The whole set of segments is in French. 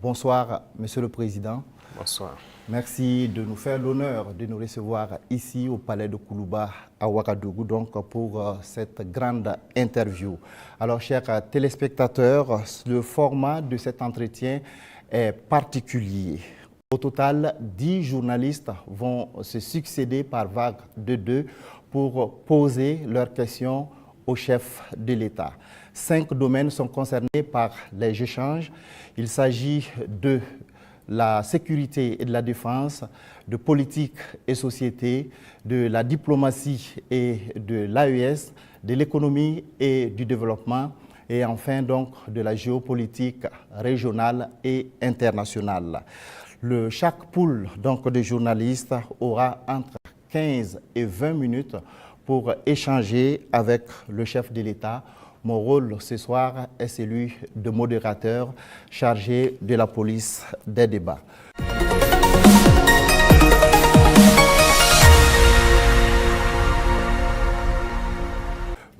Bonsoir, Monsieur le Président. Bonsoir. Merci de nous faire l'honneur de nous recevoir ici au Palais de Koulouba à Ouagadougou donc pour cette grande interview. Alors, chers téléspectateurs, le format de cet entretien est particulier. Au total, 10 journalistes vont se succéder par vague de 2 pour poser leurs questions au chef de l'État. 5 domaines sont concernés par les échanges. Il s'agit de la sécurité et de la défense, de politique et société, de la diplomatie et de l'AES, de l'économie et du développement, et enfin donc de la géopolitique régionale et internationale. Chaque pool donc, de journalistes aura entre 15 et 20 minutes pour échanger avec le chef de l'État. Mon rôle ce soir est celui de modérateur chargé de la police des débats.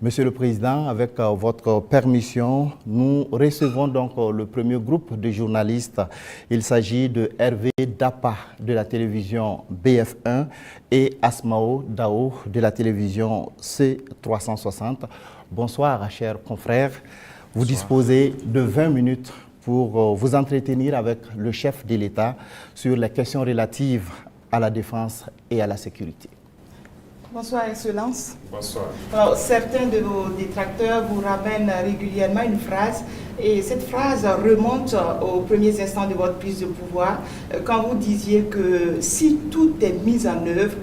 Monsieur le Président, avec votre permission, nous recevons donc le premier groupe de journalistes. Il s'agit de Hervé Dapa de la télévision BF1 et Asmao Dao de la télévision C360. Bonsoir, chers confrères. Vous disposez de 20 minutes pour vous entretenir avec le chef de l'État sur les questions relatives à la défense et à la sécurité. Bonsoir, Excellence. Bonsoir. Alors, certains de vos détracteurs vous ramènent régulièrement une phrase, et cette phrase remonte aux premiers instants de votre prise de pouvoir, quand vous disiez que si tout est mis en œuvre,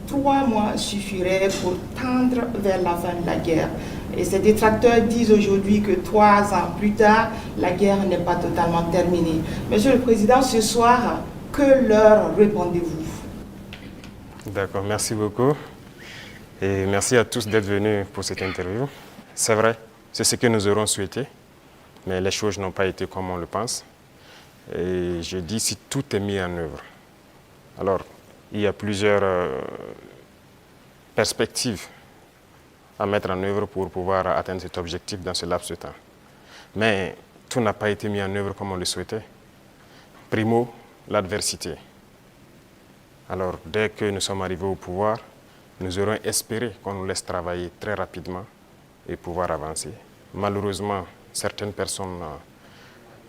3 mois suffiraient pour tendre vers la fin de la guerre. Et ces détracteurs disent aujourd'hui que 3 ans plus tard, la guerre n'est pas totalement terminée. Monsieur le Président, ce soir, que leur répondez-vous? D'accord, merci beaucoup. Et merci à tous d'être venus pour cette interview. C'est vrai, c'est ce que nous aurons souhaité, mais les choses n'ont pas été comme on le pense. Et je dis si tout est mis en œuvre. Alors, il y a plusieurs perspectives à mettre en œuvre pour pouvoir atteindre cet objectif dans ce laps de temps. Mais tout n'a pas été mis en œuvre comme on le souhaitait. Primo, l'adversité. Alors, dès que nous sommes arrivés au pouvoir, nous aurons espéré qu'on nous laisse travailler très rapidement et pouvoir avancer. Malheureusement, certaines personnes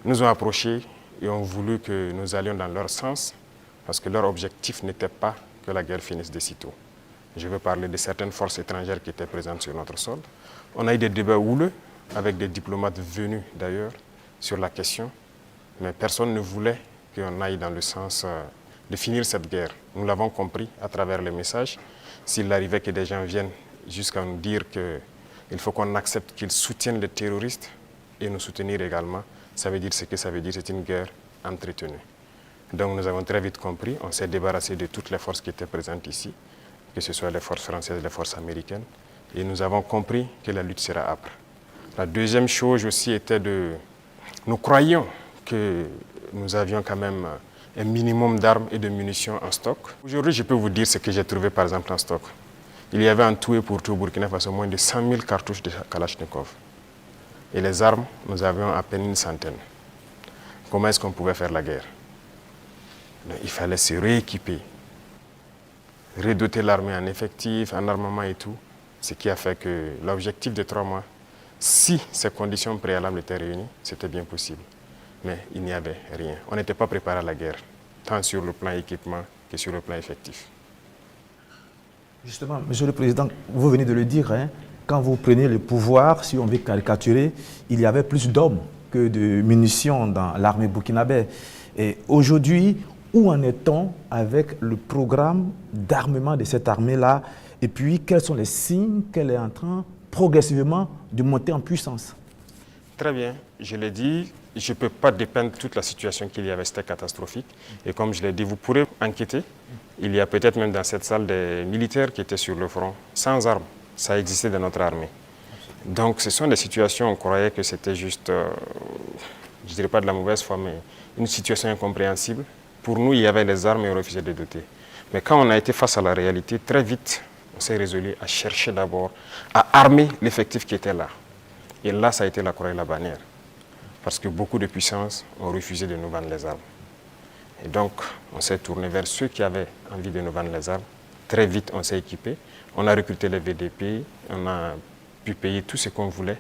nous ont approchés et ont voulu que nous allions dans leur sens parce que leur objectif n'était pas que la guerre finisse de sitôt. Je veux parler de certaines forces étrangères qui étaient présentes sur notre sol. On a eu des débats houleux avec des diplomates venus d'ailleurs sur la question, mais personne ne voulait qu'on aille dans le sens de finir cette guerre. Nous l'avons compris à travers les messages. S'il arrivait que des gens viennent jusqu'à nous dire qu'il faut qu'on accepte qu'ils soutiennent les terroristes et nous soutenir également, ça veut dire ce que ça veut dire, c'est une guerre entretenue. Donc nous avons très vite compris, on s'est débarrassé de toutes les forces qui étaient présentes ici, que ce soit les forces françaises, les forces américaines, et nous avons compris que la lutte sera âpre. La deuxième chose aussi était nous croyions que nous avions quand même un minimum d'armes et de munitions en stock. Aujourd'hui, je peux vous dire ce que j'ai trouvé par exemple en stock. Il y avait en tout et pour tout au Burkina Faso moins de 100 000 cartouches de Kalachnikov. Et les armes, nous avions à peine une centaine. Comment est-ce qu'on pouvait faire la guerre? Il fallait se rééquiper, redoter l'armée en effectifs, en armement et tout. Ce qui a fait que l'objectif de 3 mois, si ces conditions préalables étaient réunies, c'était bien possible. Mais il n'y avait rien. On n'était pas préparé à la guerre, tant sur le plan équipement que sur le plan effectif. Justement, Monsieur le Président, vous venez de le dire, hein, quand vous prenez le pouvoir, si on veut caricaturer, il y avait plus d'hommes que de munitions dans l'armée burkinabé. Et aujourd'hui, où en est-on avec le programme d'armement de cette armée-là? Et puis, quels sont les signes qu'elle est en train progressivement de monter en puissance? Très bien, je l'ai dit, je ne peux pas dépeindre toute la situation qu'il y avait, c'était catastrophique. Et comme je l'ai dit, vous pourrez enquêter. Il y a peut-être même dans cette salle des militaires qui étaient sur le front, sans armes. Ça existait dans notre armée. Donc ce sont des situations, on croyait que c'était juste, je ne dirais pas de la mauvaise foi, mais une situation incompréhensible. Pour nous, il y avait les armes et on refusait de doter. Mais quand on a été face à la réalité, très vite, on s'est résolu à chercher d'abord à armer l'effectif qui était là. Et là, ça a été la croix et la bannière. parce que beaucoup de puissances ont refusé de nous vendre les armes. Et donc, on s'est tourné vers ceux qui avaient envie de nous vendre les armes. Très vite, on s'est équipé. On a recruté les VDP, on a pu payer tout ce qu'on voulait.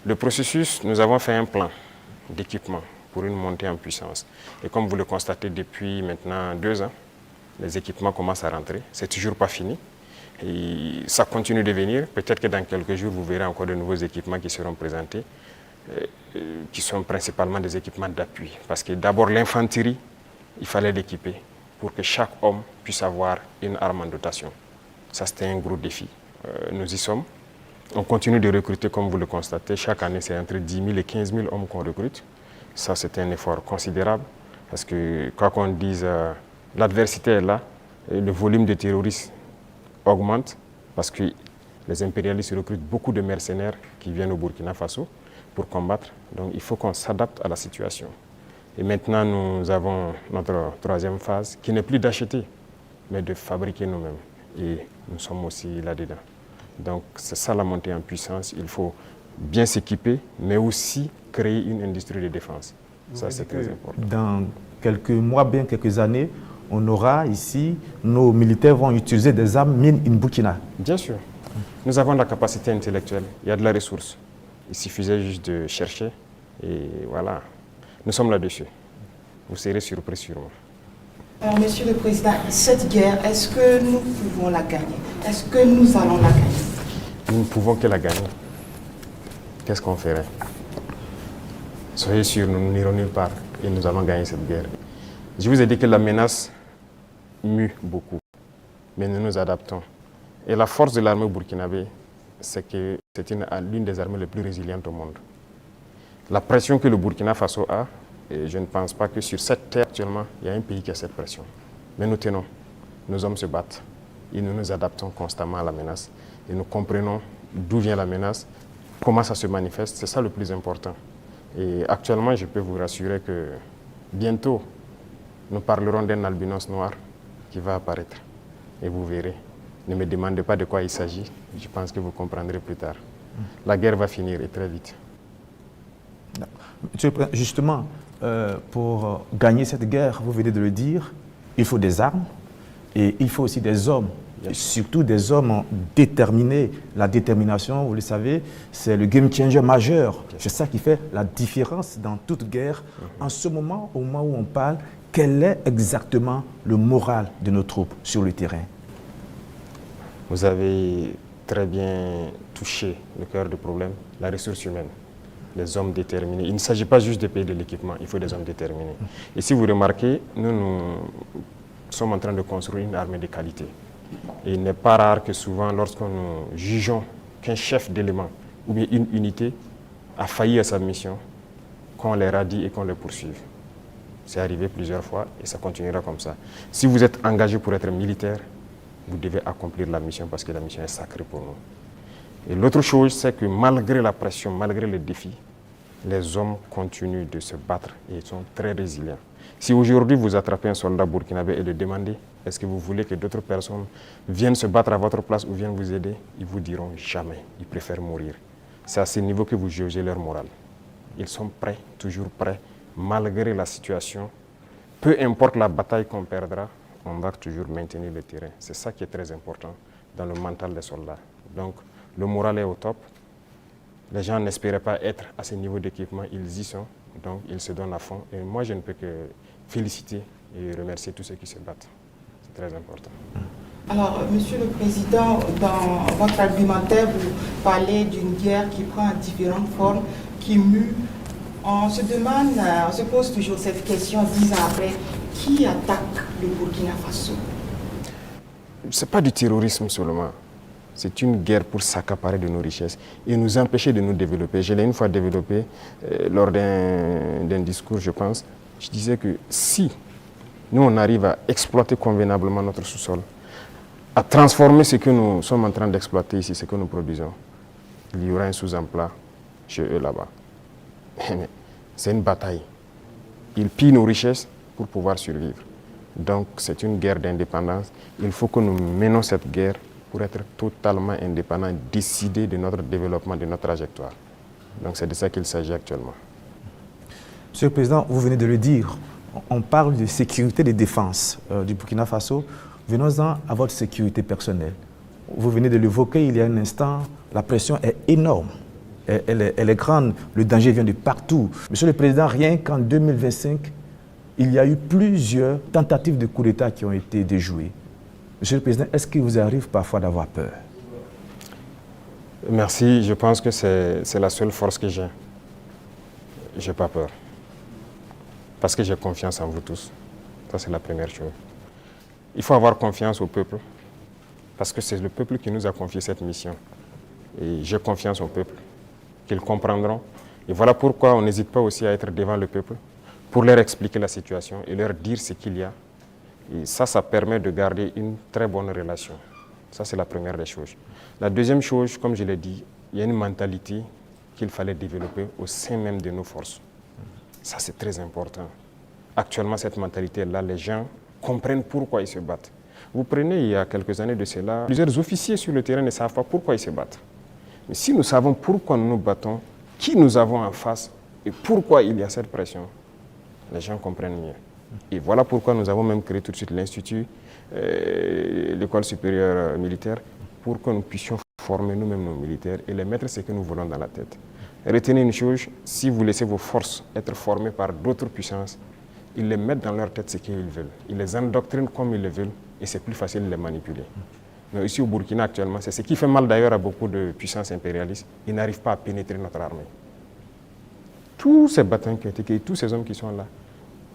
Le processus, nous avons fait un plan d'équipement pour une montée en puissance. Et comme vous le constatez depuis maintenant 2 ans, les équipements commencent à rentrer. C'est toujours pas fini. Et ça continue de venir. Peut-être que dans quelques jours, vous verrez encore de nouveaux équipements qui seront présentés, qui sont principalement des équipements d'appui. Parce que d'abord, l'infanterie, il fallait l'équiper pour que chaque homme puisse avoir une arme en dotation. Ça, c'était un gros défi. Nous y sommes. On continue de recruter, comme vous le constatez. Chaque année, c'est entre 10 000 et 15 000 hommes qu'on recrute. Ça, c'est un effort considérable. Parce que, quoi qu'on dise, l'adversité est là. Et le volume de terroristes augmente. Parce que les impérialistes recrutent beaucoup de mercenaires qui viennent au Burkina Faso pour combattre. Donc, il faut qu'on s'adapte à la situation. Et maintenant, nous avons notre 3e phase, qui n'est plus d'acheter, mais de fabriquer nous-mêmes. Et nous sommes aussi là-dedans. Donc, c'est ça la montée en puissance. Il faut bien s'équiper, mais aussi créer une industrie de défense. Ça, c'est très important. Dans quelques mois, bien quelques années, on aura ici, nos militaires vont utiliser des armes made in Burkina. Bien sûr. Nous avons la capacité intellectuelle. Il y a de la ressource. Il suffisait juste de chercher. Et voilà. Nous sommes là-dessus. Vous serez surpris sûrement. Alors, Monsieur le Président, cette guerre, est-ce que nous pouvons la gagner? Est-ce que nous allons la gagner? Nous ne pouvons que la gagner. Qu'est-ce qu'on ferait? Soyez sûrs, nous n'irons nulle part et nous allons gagner cette guerre. Je vous ai dit que la menace mue beaucoup, mais nous nous adaptons. Et la force de l'armée burkinabé, c'est que c'est l'une des armées les plus résilientes au monde. La pression que le Burkina Faso a, et je ne pense pas que sur cette terre actuellement, il y a un pays qui a cette pression. Mais nous tenons, nos hommes se battent et nous nous adaptons constamment à la menace. Et nous comprenons d'où vient la menace, comment ça se manifeste, c'est ça le plus important. Et actuellement, je peux vous rassurer que bientôt, nous parlerons d'un albinos noir qui va apparaître. Et vous verrez. Ne me demandez pas de quoi il s'agit, je pense que vous comprendrez plus tard. La guerre va finir et très vite. Monsieur le Président, justement, pour gagner cette guerre, vous venez de le dire, il faut des armes et il faut aussi des hommes. Et surtout des hommes déterminés. La détermination, vous le savez, c'est le game changer majeur. C'est ça qui fait la différence dans toute guerre. En ce moment, au moment où on parle, quel est exactement le moral de nos troupes sur le terrain? Vous avez très bien touché le cœur du problème, la ressource humaine, les hommes déterminés. Il ne s'agit pas juste de payer de l'équipement, il faut des hommes déterminés. Et si vous remarquez, nous sommes en train de construire une armée de qualité. Et il n'est pas rare que souvent, lorsque nous jugeons qu'un chef d'élément ou bien une unité a failli à sa mission, qu'on les radie et qu'on les poursuive. C'est arrivé plusieurs fois et ça continuera comme ça. Si vous êtes engagé pour être militaire, vous devez accomplir la mission parce que la mission est sacrée pour nous. Et l'autre chose, c'est que malgré la pression, malgré les défis, les hommes continuent de se battre et ils sont très résilients. Si aujourd'hui vous attrapez un soldat burkinabé et le demandez, est-ce que vous voulez que d'autres personnes viennent se battre à votre place ou viennent vous aider? Ils vous diront jamais, ils préfèrent mourir. C'est à ce niveau que vous jugez leur morale. Ils sont prêts, toujours prêts, malgré la situation. Peu importe la bataille qu'on perdra, on va toujours maintenir le terrain. C'est ça qui est très important dans le mental des soldats. Donc, le moral est au top. Les gens n'espéraient pas être à ce niveau d'équipement, ils y sont. Donc, ils se donnent à fond. Et moi, je ne peux que féliciter et remercier tous ceux qui se battent. C'est très important. Alors, Monsieur le Président, dans votre argumentaire, vous parlez d'une guerre qui prend différentes formes, qui mue. On se demande, on se pose toujours cette question 10 ans après, qui attaque le Burkina Faso? Ce n'est pas du terrorisme seulement. C'est une guerre pour s'accaparer de nos richesses et nous empêcher de nous développer. Je l'ai une fois développé lors d'un discours, je pense. Je disais que si nous, on arrive à exploiter convenablement notre sous-sol, à transformer ce que nous sommes en train d'exploiter ici, ce que nous produisons, il y aura un sous-emploi chez eux là-bas. C'est une bataille. Ils pillent nos richesses pour pouvoir survivre. Donc c'est une guerre d'indépendance. Il faut que nous menons cette guerre pour être totalement indépendants, décider de notre développement, de notre trajectoire. Donc c'est de ça qu'il s'agit actuellement. Monsieur le Président, vous venez de le dire, on parle de sécurité et de défense du Burkina Faso. Venons-en à votre sécurité personnelle. Vous venez de l'évoquer il y a un instant, la pression est énorme, elle est grande, le danger vient de partout. Monsieur le Président, rien qu'en 2025, il y a eu plusieurs tentatives de coup d'État qui ont été déjouées. Monsieur le Président, est-ce qu'il vous arrive parfois d'avoir peur? Merci, je pense que c'est la seule force que j'ai. Je n'ai pas peur. Parce que j'ai confiance en vous tous. Ça, c'est la première chose. Il faut avoir confiance au peuple. Parce que c'est le peuple qui nous a confié cette mission. Et j'ai confiance au peuple, qu'ils comprendront. Et voilà pourquoi on n'hésite pas aussi à être devant le peuple, pour leur expliquer la situation et leur dire ce qu'il y a. Et ça permet de garder une très bonne relation. Ça, c'est la première des choses. La deuxième chose, comme je l'ai dit, il y a une mentalité qu'il fallait développer au sein même de nos forces. Ça, c'est très important. Actuellement, cette mentalité-là, les gens comprennent pourquoi ils se battent. Vous prenez, il y a quelques années de cela, plusieurs officiers sur le terrain ne savent pas pourquoi ils se battent. Mais si nous savons pourquoi nous nous battons, qui nous avons en face et pourquoi il y a cette pression, les gens comprennent mieux. Et voilà pourquoi nous avons même créé tout de suite l'Institut, l'école supérieure militaire, pour que nous puissions former nous-mêmes nos militaires et les mettre ce que nous voulons dans la tête. Retenez une chose, si vous laissez vos forces être formées par d'autres puissances, ils les mettent dans leur tête ce qu'ils veulent. Ils les endoctrinent comme ils le veulent et c'est plus facile de les manipuler. Mais ici au Burkina actuellement, c'est ce qui fait mal d'ailleurs à beaucoup de puissances impérialistes, ils n'arrivent pas à pénétrer notre armée. Tous ces bataillons qui ont été créés, tous ces hommes qui sont là,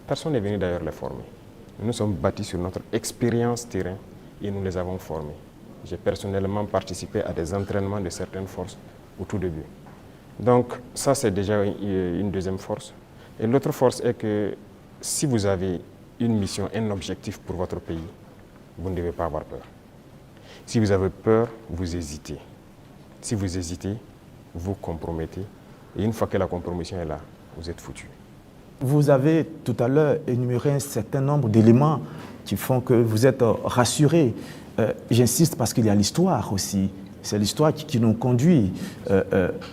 personne n'est venu d'ailleurs les former. Nous sommes bâtis sur notre expérience terrain et nous les avons formés. J'ai personnellement participé à des entraînements de certaines forces au tout début. Donc ça, c'est déjà une deuxième force. Et l'autre force est que si vous avez une mission, un objectif pour votre pays, vous ne devez pas avoir peur. Si vous avez peur, vous hésitez. Si vous hésitez, vous compromettez. Et une fois que la compromission est là, vous êtes foutu. Vous avez tout à l'heure énuméré un certain nombre d'éléments qui font que vous êtes rassuré. J'insiste parce qu'il y a l'histoire aussi. C'est l'histoire qui nous conduit.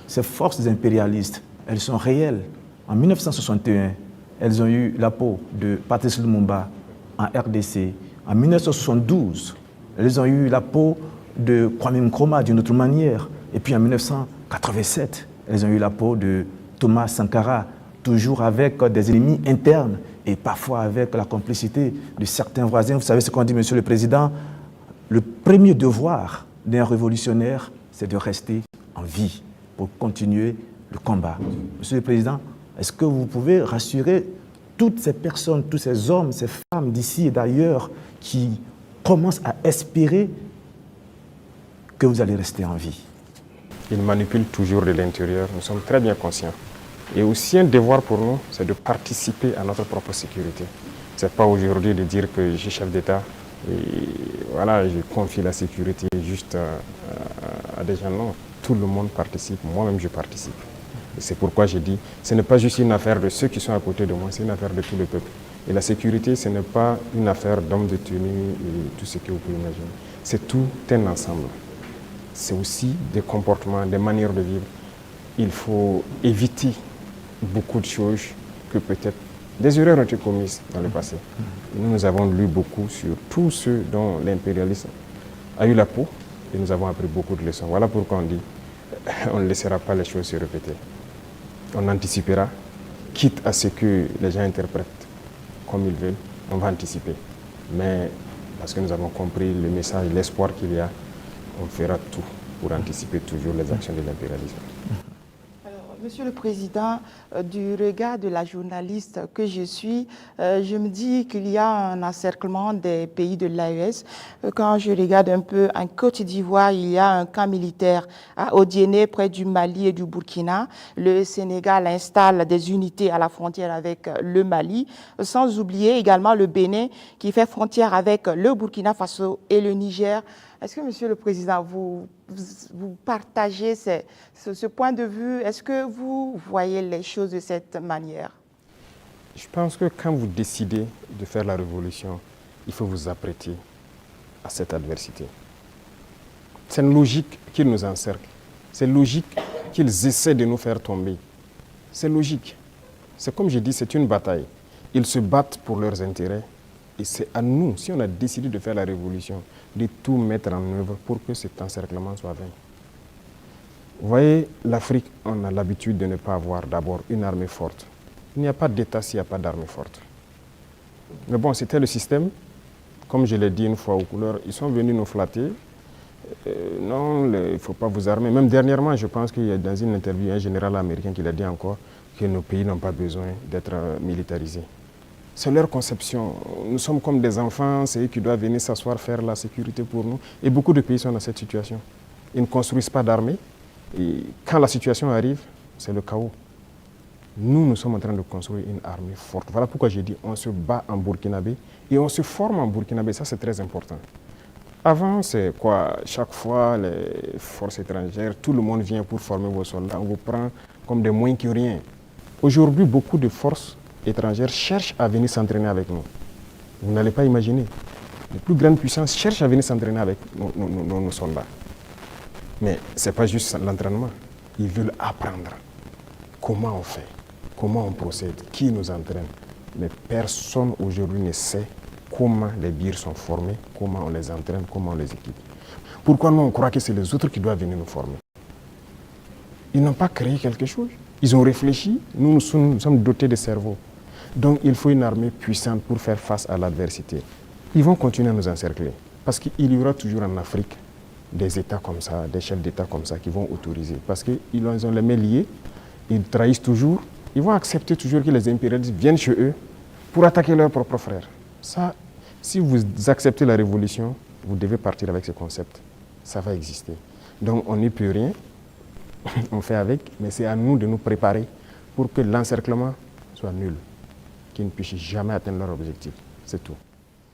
Ces forces impérialistes, elles sont réelles. En 1961, elles ont eu la peau de Patrice Lumumba en RDC. En 1972, elles ont eu la peau de Kwame Nkrumah d'une autre manière. Et puis en 1987, elles ont eu la peau de Thomas Sankara, toujours avec des ennemis internes et parfois avec la complicité de certains voisins. Vous savez ce qu'on dit, Monsieur le Président, le premier devoir d'un révolutionnaire, c'est de rester en vie pour continuer le combat. Monsieur le Président, est-ce que vous pouvez rassurer toutes ces personnes, tous ces hommes, ces femmes d'ici et d'ailleurs qui commencent à espérer que vous allez rester en vie? Ils manipulent toujours de l'intérieur, nous sommes très bien conscients. Et aussi un devoir pour nous, c'est de participer à notre propre sécurité. Ce n'est pas aujourd'hui de dire que je suis chef d'État et voilà, je confie la sécurité juste à des gens. Non, tout le monde participe, moi-même je participe. Et c'est pourquoi j'ai dit, ce n'est pas juste une affaire de ceux qui sont à côté de moi, c'est une affaire de tout le peuple. Et la sécurité, ce n'est pas une affaire d'hommes de tenue et tout ce que vous pouvez imaginer. C'est tout un ensemble. C'est aussi des comportements, des manières de vivre. Il faut éviter beaucoup de choses que peut-être des erreurs ont été commises dans le passé. Nous avons lu beaucoup sur tous ceux dont l'impérialisme a eu la peau et nous avons appris beaucoup de leçons. Voilà pourquoi on dit on ne laissera pas les choses se répéter. On anticipera, quitte à ce que les gens interprètent comme ils veulent, on va anticiper. Mais parce que nous avons compris le message, l'espoir qu'il y a, on fera tout pour anticiper toujours les actions de l'impérialisme. Monsieur le Président, du regard de la journaliste que je suis, je me dis qu'il y a un encerclement des pays de l'AES. Quand je regarde un peu en Côte d'Ivoire, il y a un camp militaire à Odiéné, près du Mali et du Burkina. Le Sénégal installe des unités à la frontière avec le Mali, sans oublier également le Bénin qui fait frontière avec le Burkina Faso et le Niger. Est-ce que, Monsieur le Président, vous partagez ce point de vue? Est-ce que vous voyez les choses de cette manière? Je pense que quand vous décidez de faire la révolution, il faut vous apprêter à cette adversité. C'est une logique qu'ils nous encerclent. C'est logique qu'ils essaient de nous faire tomber. C'est logique. C'est comme je dis, c'est une bataille. Ils se battent pour leurs intérêts. Et c'est à nous, si on a décidé de faire la révolution, de tout mettre en œuvre pour que cet encerclement soit vaincu. Vous voyez, l'Afrique, on a l'habitude de ne pas avoir d'abord une armée forte. Il n'y a pas d'État s'il n'y a pas d'armée forte. Mais bon, c'était le système. Comme je l'ai dit une fois aux couleurs, ils sont venus nous flatter. Non, il ne faut pas vous armer. Même dernièrement, je pense qu'il y a dans une interview un général américain qui l'a dit encore que nos pays n'ont pas besoin d'être militarisés. C'est leur conception. Nous sommes comme des enfants, c'est eux qui doivent venir s'asseoir, faire la sécurité pour nous. Et beaucoup de pays sont dans cette situation. Ils ne construisent pas d'armée. Et quand la situation arrive, c'est le chaos. Nous sommes en train de construire une armée forte. Voilà pourquoi j'ai dit on se bat en burkinabé et on se forme en burkinabé. Ça, c'est très important. Avant, c'est quoi? Chaque fois, les forces étrangères, tout le monde vient pour former vos soldats. On vous prend comme des moins que rien. Aujourd'hui, beaucoup de forces étrangères cherchent à venir s'entraîner avec nous. Vous n'allez pas imaginer. Les plus grandes puissances cherchent à venir s'entraîner avec nos soldats. Mais ce n'est pas juste l'entraînement. Ils veulent apprendre comment on fait, comment on procède, qui nous entraîne. Mais personne aujourd'hui ne sait comment les birs sont formés, comment on les entraîne, comment on les équipe. Pourquoi nous on croit que c'est les autres qui doivent venir nous former? Ils n'ont pas créé quelque chose. Ils ont réfléchi, nous sommes dotés de cerveau. Donc il faut une armée puissante pour faire face à l'adversité. Ils vont continuer à nous encercler. Parce qu'il y aura toujours en Afrique des États comme ça, des chefs d'État comme ça qui vont autoriser. Parce qu'ils ont les mains liées, ils trahissent toujours, ils vont accepter toujours que les impérialistes viennent chez eux pour attaquer leurs propres frères. Ça, si vous acceptez la révolution, vous devez partir avec ce concept. Ça va exister. Donc on n'y peut rien, on fait avec, mais c'est à nous de nous préparer pour que l'encerclement soit nul, qu'ils ne puissent jamais atteindre leur objectif. C'est tout.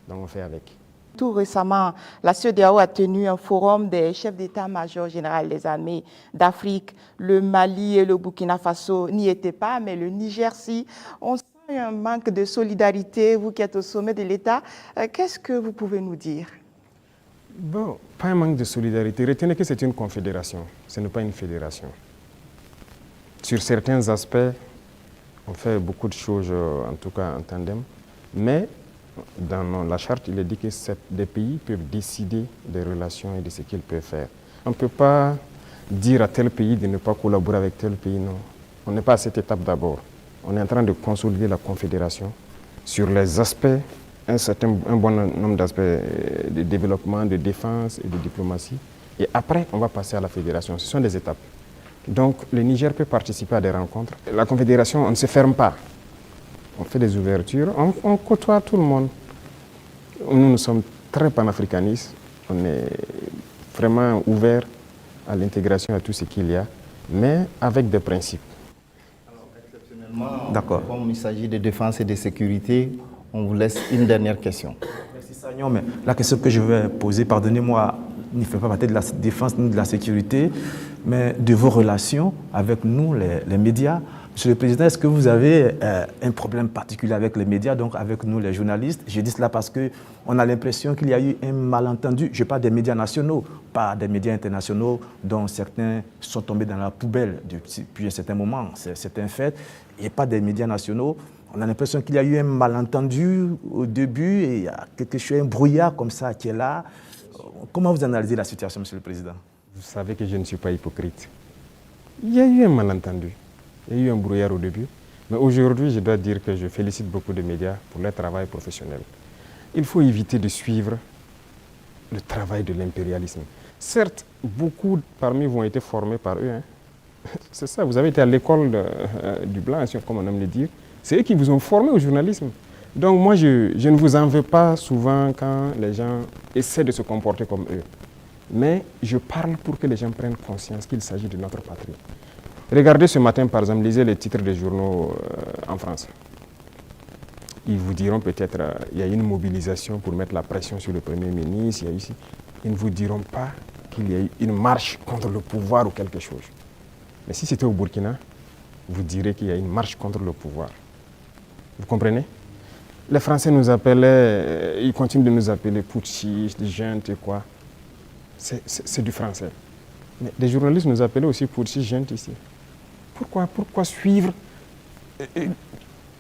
Donc on fait avec. Tout récemment, la CEDEAO a tenu un forum des chefs d'état-major général des armées d'Afrique. Le Mali et le Burkina Faso n'y étaient pas, mais le Niger si. On sent un manque de solidarité, vous qui êtes au sommet de l'État. Qu'est-ce que vous pouvez nous dire? Bon, pas un manque de solidarité. Retenez que c'est une confédération, ce n'est pas une fédération. Sur certains aspects, on fait beaucoup de choses, en tout cas en tandem, mais dans la charte, il est dit que des pays peuvent décider des relations et de ce qu'ils peuvent faire. On ne peut pas dire à tel pays de ne pas collaborer avec tel pays, non. On n'est pas à cette étape d'abord. On est en train de consolider la confédération sur les aspects, un bon nombre d'aspects de développement, de défense et de diplomatie. Et après, on va passer à la fédération. Ce sont des étapes. Donc, le Niger peut participer à des rencontres. La confédération, on ne se ferme pas. On fait des ouvertures, on côtoie tout le monde. Nous sommes très panafricanistes, on est vraiment ouverts à l'intégration, à tout ce qu'il y a, mais avec des principes. Alors, exceptionnellement, d'accord. Comme il s'agit de défense et de sécurité, on vous laisse une dernière question. Merci Sagnon, mais la question que je vais poser, pardonnez-moi, ne fait pas partie de la défense ni de la sécurité, mais de vos relations avec nous, les médias. Monsieur le Président, est-ce que vous avez un problème particulier avec les médias, donc avec nous les journalistes? Je dis cela parce qu'on a l'impression qu'il y a eu un malentendu. Je parle des médias nationaux, pas des médias internationaux dont certains sont tombés dans la poubelle depuis un certain moment. C'est un fait. Et pas des médias nationaux. On a l'impression qu'il y a eu un malentendu au début et il y a quelque chose, un brouillard comme ça qui est là. Comment vous analysez la situation, Monsieur le Président? Vous savez que je ne suis pas hypocrite. Il y a eu un malentendu. Il y a eu un brouillard au début, mais aujourd'hui, je dois dire que je félicite beaucoup de médias pour leur travail professionnel. Il faut éviter de suivre le travail de l'impérialisme. Certes, beaucoup parmi vous ont été formés par eux. Hein. C'est ça, vous avez été à l'école du blanc, comme on aime le dire. C'est eux qui vous ont formé au journalisme. Donc moi, je ne vous en veux pas souvent quand les gens essaient de se comporter comme eux. Mais je parle pour que les gens prennent conscience qu'il s'agit de notre patrie. Regardez ce matin, par exemple, lisez les titres des journaux en France. Ils vous diront peut-être qu'il y a une mobilisation pour mettre la pression sur le Premier ministre. Ils ne vous diront pas qu'il y a eu une marche contre le pouvoir ou quelque chose. Mais si c'était au Burkina, vous direz qu'il y a une marche contre le pouvoir. Vous comprenez? Les Français nous appelaient, ils continuent de nous appeler putschistes, juntes et quoi. C'est du français. Mais les journalistes nous appelaient aussi putschistes, juntes ici. Pourquoi suivre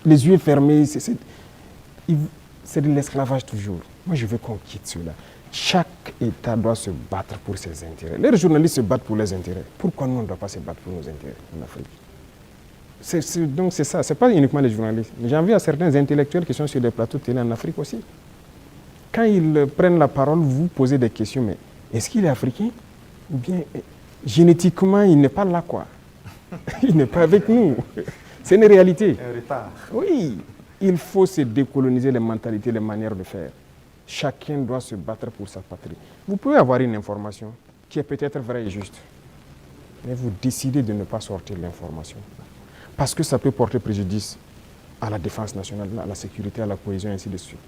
les yeux fermés. C'est de l'esclavage toujours. Moi, je veux qu'on quitte cela. Chaque État doit se battre pour ses intérêts. Les journalistes se battent pour les intérêts. Pourquoi nous, on ne doit pas se battre pour nos intérêts en Afrique? Donc c'est ça, ce n'est pas uniquement les journalistes. J'en veux à certains intellectuels qui sont sur des plateaux de télé en Afrique aussi. Quand ils prennent la parole, vous posez des questions, mais est-ce qu'il est africain? Ou bien génétiquement, il n'est pas là, quoi. Il n'est pas avec nous. C'est une réalité. Un retard. Oui, il faut se décoloniser les mentalités, les manières de faire. Chacun doit se battre pour sa patrie. Vous pouvez avoir une information qui est peut-être vraie et juste, mais vous décidez de ne pas sortir l'information. Parce que ça peut porter préjudice à la défense nationale, à la sécurité, à la cohésion, et ainsi de suite.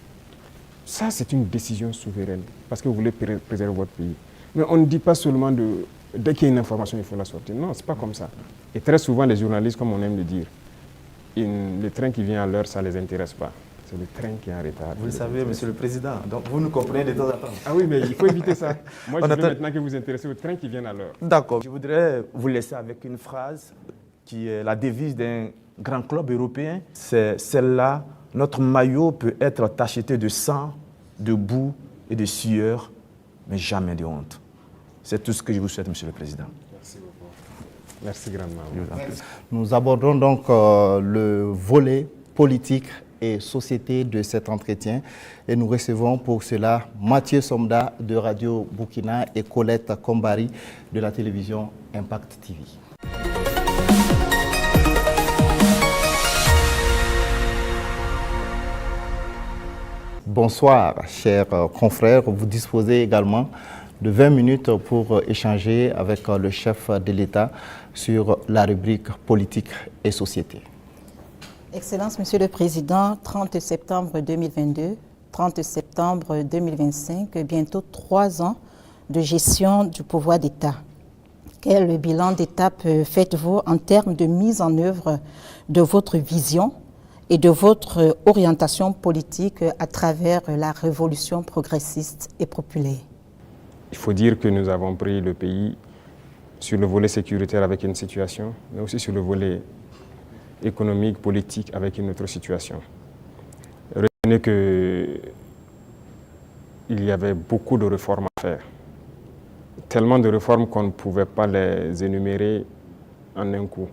Ça, c'est une décision souveraine, parce que vous voulez préserver votre pays. Mais on ne dit pas seulement dès qu'il y a une information, il faut la sortir. Non, ce n'est pas comme ça. Et très souvent, les journalistes, comme on aime le dire, le train qui vient à l'heure, ça ne les intéresse pas. C'est le train qui est en retard. Vous le savez, Monsieur le Président, donc vous nous comprenez de temps en temps. Ah oui, mais il faut éviter ça. Moi, je veux maintenant que vous vous intéressez au train qui vient à l'heure. D'accord. Je voudrais vous laisser avec une phrase qui est la devise d'un grand club européen. C'est celle-là: notre maillot peut être tacheté de sang, de boue et de sueur, mais jamais de honte. C'est tout ce que je vous souhaite, Monsieur le Président. Merci beaucoup. Merci grandement. Nous abordons donc le volet politique et société de cet entretien et nous recevons pour cela Mathieu Somda de Radio Burkina et Colette Kombari de la télévision Impact TV. Bonsoir, chers confrères. Vous disposez également de 20 minutes pour échanger avec le chef de l'État sur la rubrique politique et société. Excellence, Monsieur le Président, 30 septembre 2022, 30 septembre 2025, bientôt 3 ans de gestion du pouvoir d'État. Quel bilan d'étape faites-vous en termes de mise en œuvre de votre vision et de votre orientation politique à travers la révolution progressiste et populaire? Il faut dire que nous avons pris le pays sur le volet sécuritaire avec une situation, mais aussi sur le volet économique, politique avec une autre situation. Retenez qu'il y avait beaucoup de réformes à faire. Tellement de réformes qu'on ne pouvait pas les énumérer en un coup.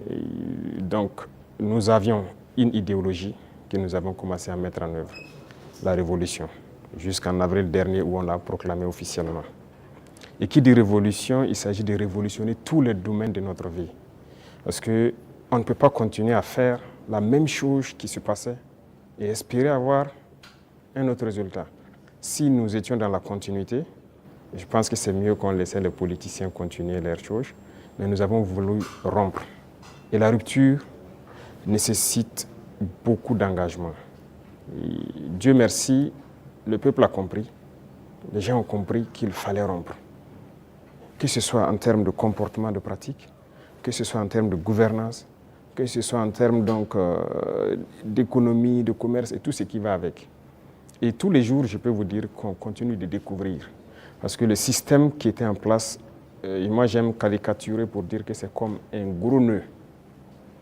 Et donc, nous avions une idéologie que nous avons commencé à mettre en œuvre, la révolution, jusqu'en avril dernier où on l'a proclamée officiellement. Et qui dit révolution, il s'agit de révolutionner tous les domaines de notre vie. Parce qu'on ne peut pas continuer à faire la même chose qui se passait et espérer avoir un autre résultat. Si nous étions dans la continuité, je pense que c'est mieux qu'on laissait les politiciens continuer leurs choses, mais nous avons voulu rompre. Et la rupture nécessite beaucoup d'engagement. Dieu merci, le peuple a compris, les gens ont compris qu'il fallait rompre. Que ce soit en termes de comportement, de pratique, que ce soit en termes de gouvernance, que ce soit en termes d'économie, de commerce et tout ce qui va avec. Et tous les jours, je peux vous dire qu'on continue de découvrir. Parce que le système qui était en place, et moi j'aime caricaturer pour dire que c'est comme un gros nœud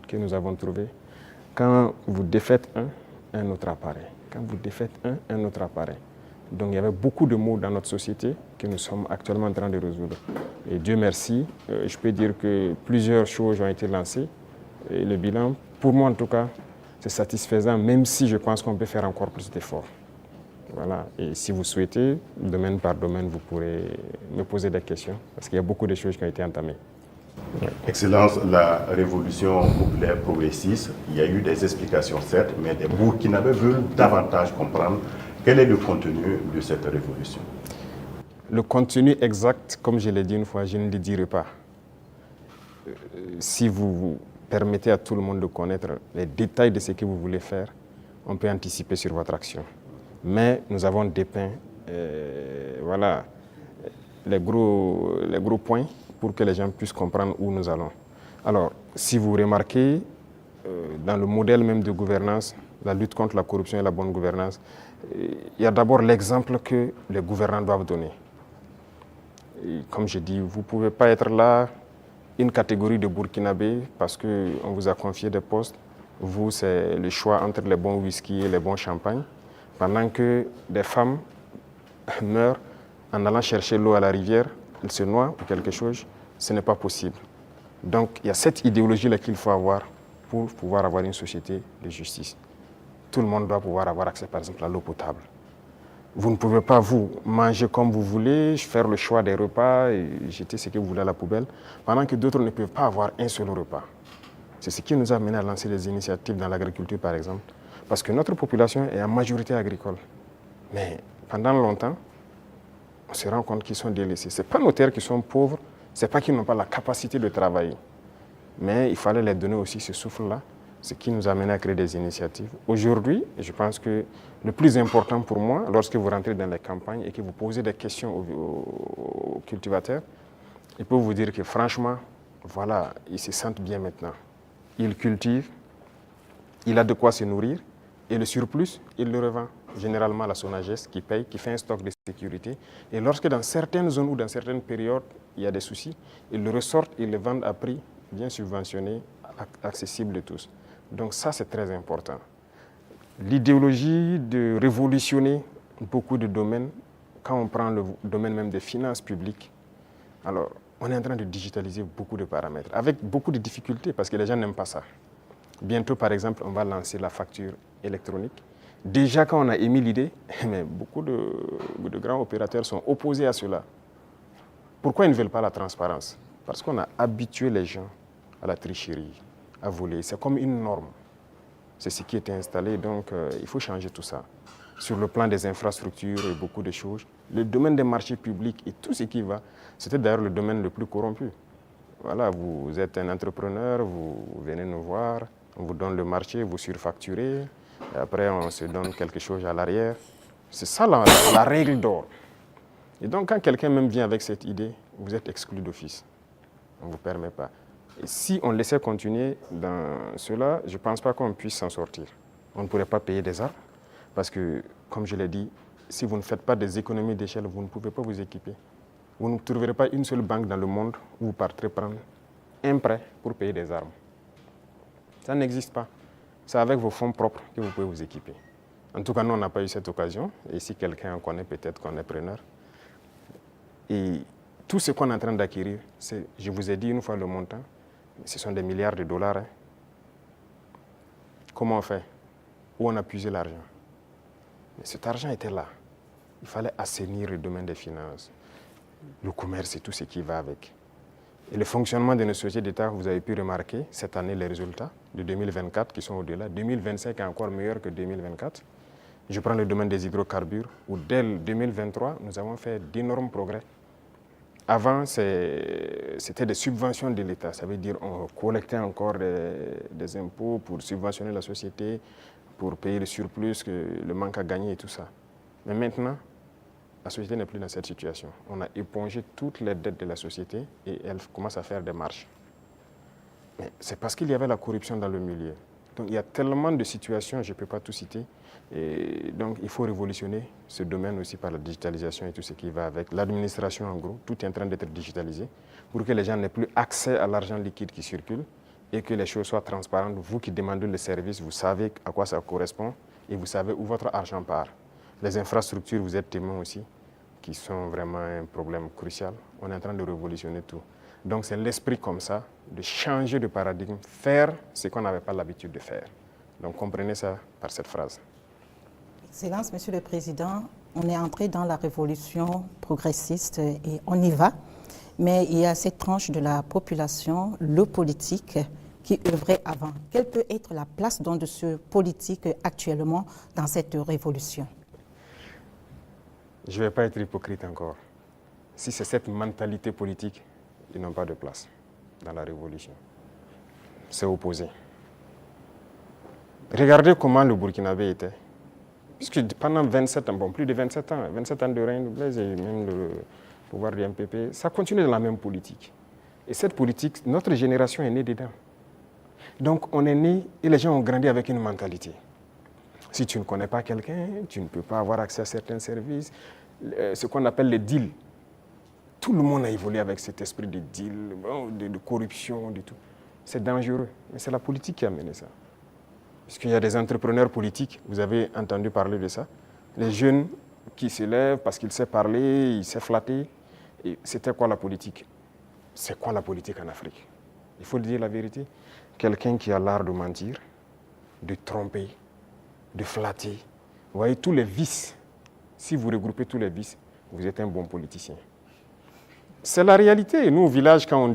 que nous avons trouvé. Quand vous défaites un autre apparaît. Quand vous défaites un autre apparaît. Donc il y avait beaucoup de maux dans notre société que nous sommes actuellement en train de résoudre. Et Dieu merci, je peux dire que plusieurs choses ont été lancées. Et le bilan, pour moi en tout cas, c'est satisfaisant, même si je pense qu'on peut faire encore plus d'efforts. Voilà. Et si vous souhaitez, domaine par domaine, vous pourrez me poser des questions, parce qu'il y a beaucoup de choses qui ont été entamées. Ouais. Excellence, la révolution populaire progressiste, il y a eu des explications certes, mais les Burkinabés veulent davantage comprendre quel est le contenu de cette révolution. Le contenu exact, comme je l'ai dit une fois, je ne le dirai pas. Si vous permettez à tout le monde de connaître les détails de ce que vous voulez faire, on peut anticiper sur votre action. Mais nous avons dépeint voilà, les gros points pour que les gens puissent comprendre où nous allons. Alors, si vous remarquez, dans le modèle même de gouvernance, la lutte contre la corruption et la bonne gouvernance, il y a d'abord l'exemple que les gouvernants doivent donner. Et comme je dis, vous ne pouvez pas être là, une catégorie de Burkinabés, parce qu'on vous a confié des postes, Vous, c'est le choix entre les bons whisky et les bons champagnes, pendant que des femmes meurent en allant chercher l'eau à la rivière, elles se noient ou quelque chose, ce n'est pas possible. Donc il y a cette idéologie-là qu'il faut avoir pour pouvoir avoir une société de justice. Tout le monde doit pouvoir avoir accès, par exemple, à l'eau potable. Vous ne pouvez pas, vous, manger comme vous voulez, faire le choix des repas et jeter ce que vous voulez à la poubelle, pendant que d'autres ne peuvent pas avoir un seul repas. C'est ce qui nous a amené à lancer des initiatives dans l'agriculture, par exemple, parce que notre population est en majorité agricole. Mais pendant longtemps, on se rend compte qu'ils sont délaissés. Ce n'est pas nos terres qui sont pauvres, ce n'est pas qu'ils n'ont pas la capacité de travailler. Mais il fallait les donner aussi ce souffle-là, ce qui nous a amené à créer des initiatives. Aujourd'hui, je pense que le plus important pour moi, lorsque vous rentrez dans les campagnes et que vous posez des questions aux cultivateurs, ils peuvent vous dire que franchement, voilà, ils se sentent bien maintenant. Ils cultivent, il a de quoi se nourrir et le surplus, il le revend. Généralement à la Sonagest qui paye, qui fait un stock de sécurité. Et lorsque dans certaines zones ou dans certaines périodes, il y a des soucis, ils le ressortent et le vendent à prix bien subventionné, accessible de tous. Donc ça, c'est très important. L'idéologie de révolutionner beaucoup de domaines, quand on prend le domaine même des finances publiques, alors on est en train de digitaliser beaucoup de paramètres, avec beaucoup de difficultés, parce que les gens n'aiment pas ça. Bientôt, par exemple, on va lancer la facture électronique. Déjà, quand on a émis l'idée, mais beaucoup de grands opérateurs sont opposés à cela. Pourquoi ils ne veulent pas la transparence? Parce qu'on a habitué les gens à la tricherie, à voler. C'est comme une norme. C'est ce qui était installé, donc il faut changer tout ça. Sur le plan des infrastructures et beaucoup de choses, le domaine des marchés publics et tout ce qui va, c'était d'ailleurs le domaine le plus corrompu. Voilà, vous êtes un entrepreneur, vous venez nous voir, on vous donne le marché, vous surfacturez, et après on se donne quelque chose à l'arrière. C'est ça la règle d'or. Et donc quand quelqu'un même vient avec cette idée, vous êtes exclu d'office. On ne vous permet pas. Et si on laissait continuer dans cela, je ne pense pas qu'on puisse s'en sortir. On ne pourrait pas payer des arbres, parce que, comme je l'ai dit, si vous ne faites pas des économies d'échelle, vous ne pouvez pas vous équiper. Vous ne trouverez pas une seule banque dans le monde où vous partirez prendre un prêt pour payer des armes. Ça n'existe pas. C'est avec vos fonds propres que vous pouvez vous équiper. En tout cas, nous, on n'a pas eu cette occasion. Et si quelqu'un en connaît, peut-être qu'on est preneur. Et tout ce qu'on est en train d'acquérir, je vous ai dit une fois le montant, ce sont des milliards de dollars. Hein. Comment on fait? Où on a puisé l'argent? Mais cet argent était là. Il fallait assainir le domaine des finances, le commerce et tout ce qui va avec. Et le fonctionnement de nos sociétés d'État, vous avez pu remarquer cette année les résultats de 2024 qui sont au-delà. 2025 est encore meilleur que 2024. Je prends le domaine des hydrocarbures où dès 2023, nous avons fait d'énormes progrès. Avant, c'était des subventions de l'État. Ça veut dire qu'on collectait encore des impôts pour subventionner la société, pour payer le surplus, le manque à gagner et tout ça. Mais maintenant, la société n'est plus dans cette situation. On a épongé toutes les dettes de la société et elle commence à faire des marches. Mais c'est parce qu'il y avait la corruption dans le milieu. Donc il y a tellement de situations, je ne peux pas tout citer. Et donc il faut révolutionner ce domaine aussi par la digitalisation et tout ce qui va avec. L'administration en gros, tout est en train d'être digitalisé pour que les gens n'aient plus accès à l'argent liquide qui circule et que les choses soient transparentes. Vous qui demandez le service, vous savez à quoi ça correspond et vous savez où votre argent part. Les infrastructures, vous êtes témoins aussi, qui sont vraiment un problème crucial. On est en train de révolutionner tout. Donc c'est l'esprit comme ça, de changer de paradigme, faire ce qu'on n'avait pas l'habitude de faire. Donc comprenez ça par cette phrase. Excellence, Monsieur le Président, on est entré dans la révolution progressiste et on y va. Mais il y a cette tranche de la population, le politique, qui œuvrait avant. Quelle peut être la place donc de ce politique actuellement dans cette révolution? Je ne vais pas être hypocrite encore. Si c'est cette mentalité politique, ils n'ont pas de place dans la révolution. C'est opposé. Regardez comment le Burkinabé était. Puisque pendant 27 ans, bon, plus de 27 ans de règne de Blaise et même le pouvoir du MPP, ça continue dans la même politique. Et cette politique, notre génération est née dedans. Donc on est né et les gens ont grandi avec une mentalité. Si tu ne connais pas quelqu'un, tu ne peux pas avoir accès à certains services. Ce qu'on appelle les deals. Tout le monde a évolué avec cet esprit de deal, de corruption, de tout. C'est dangereux, mais c'est la politique qui a mené ça. Parce qu'il y a des entrepreneurs politiques, vous avez entendu parler de ça. Les jeunes qui se lèvent parce qu'ils savent parler, ils savent flatter. Et c'était quoi la politique? C'est quoi la politique en Afrique? Il faut dire la vérité. Quelqu'un qui a l'art de mentir, de tromper, de flatter. Vous voyez tous les vices. Si vous regroupez tous les vices, vous êtes un bon politicien. C'est la réalité. Nous, au village, quand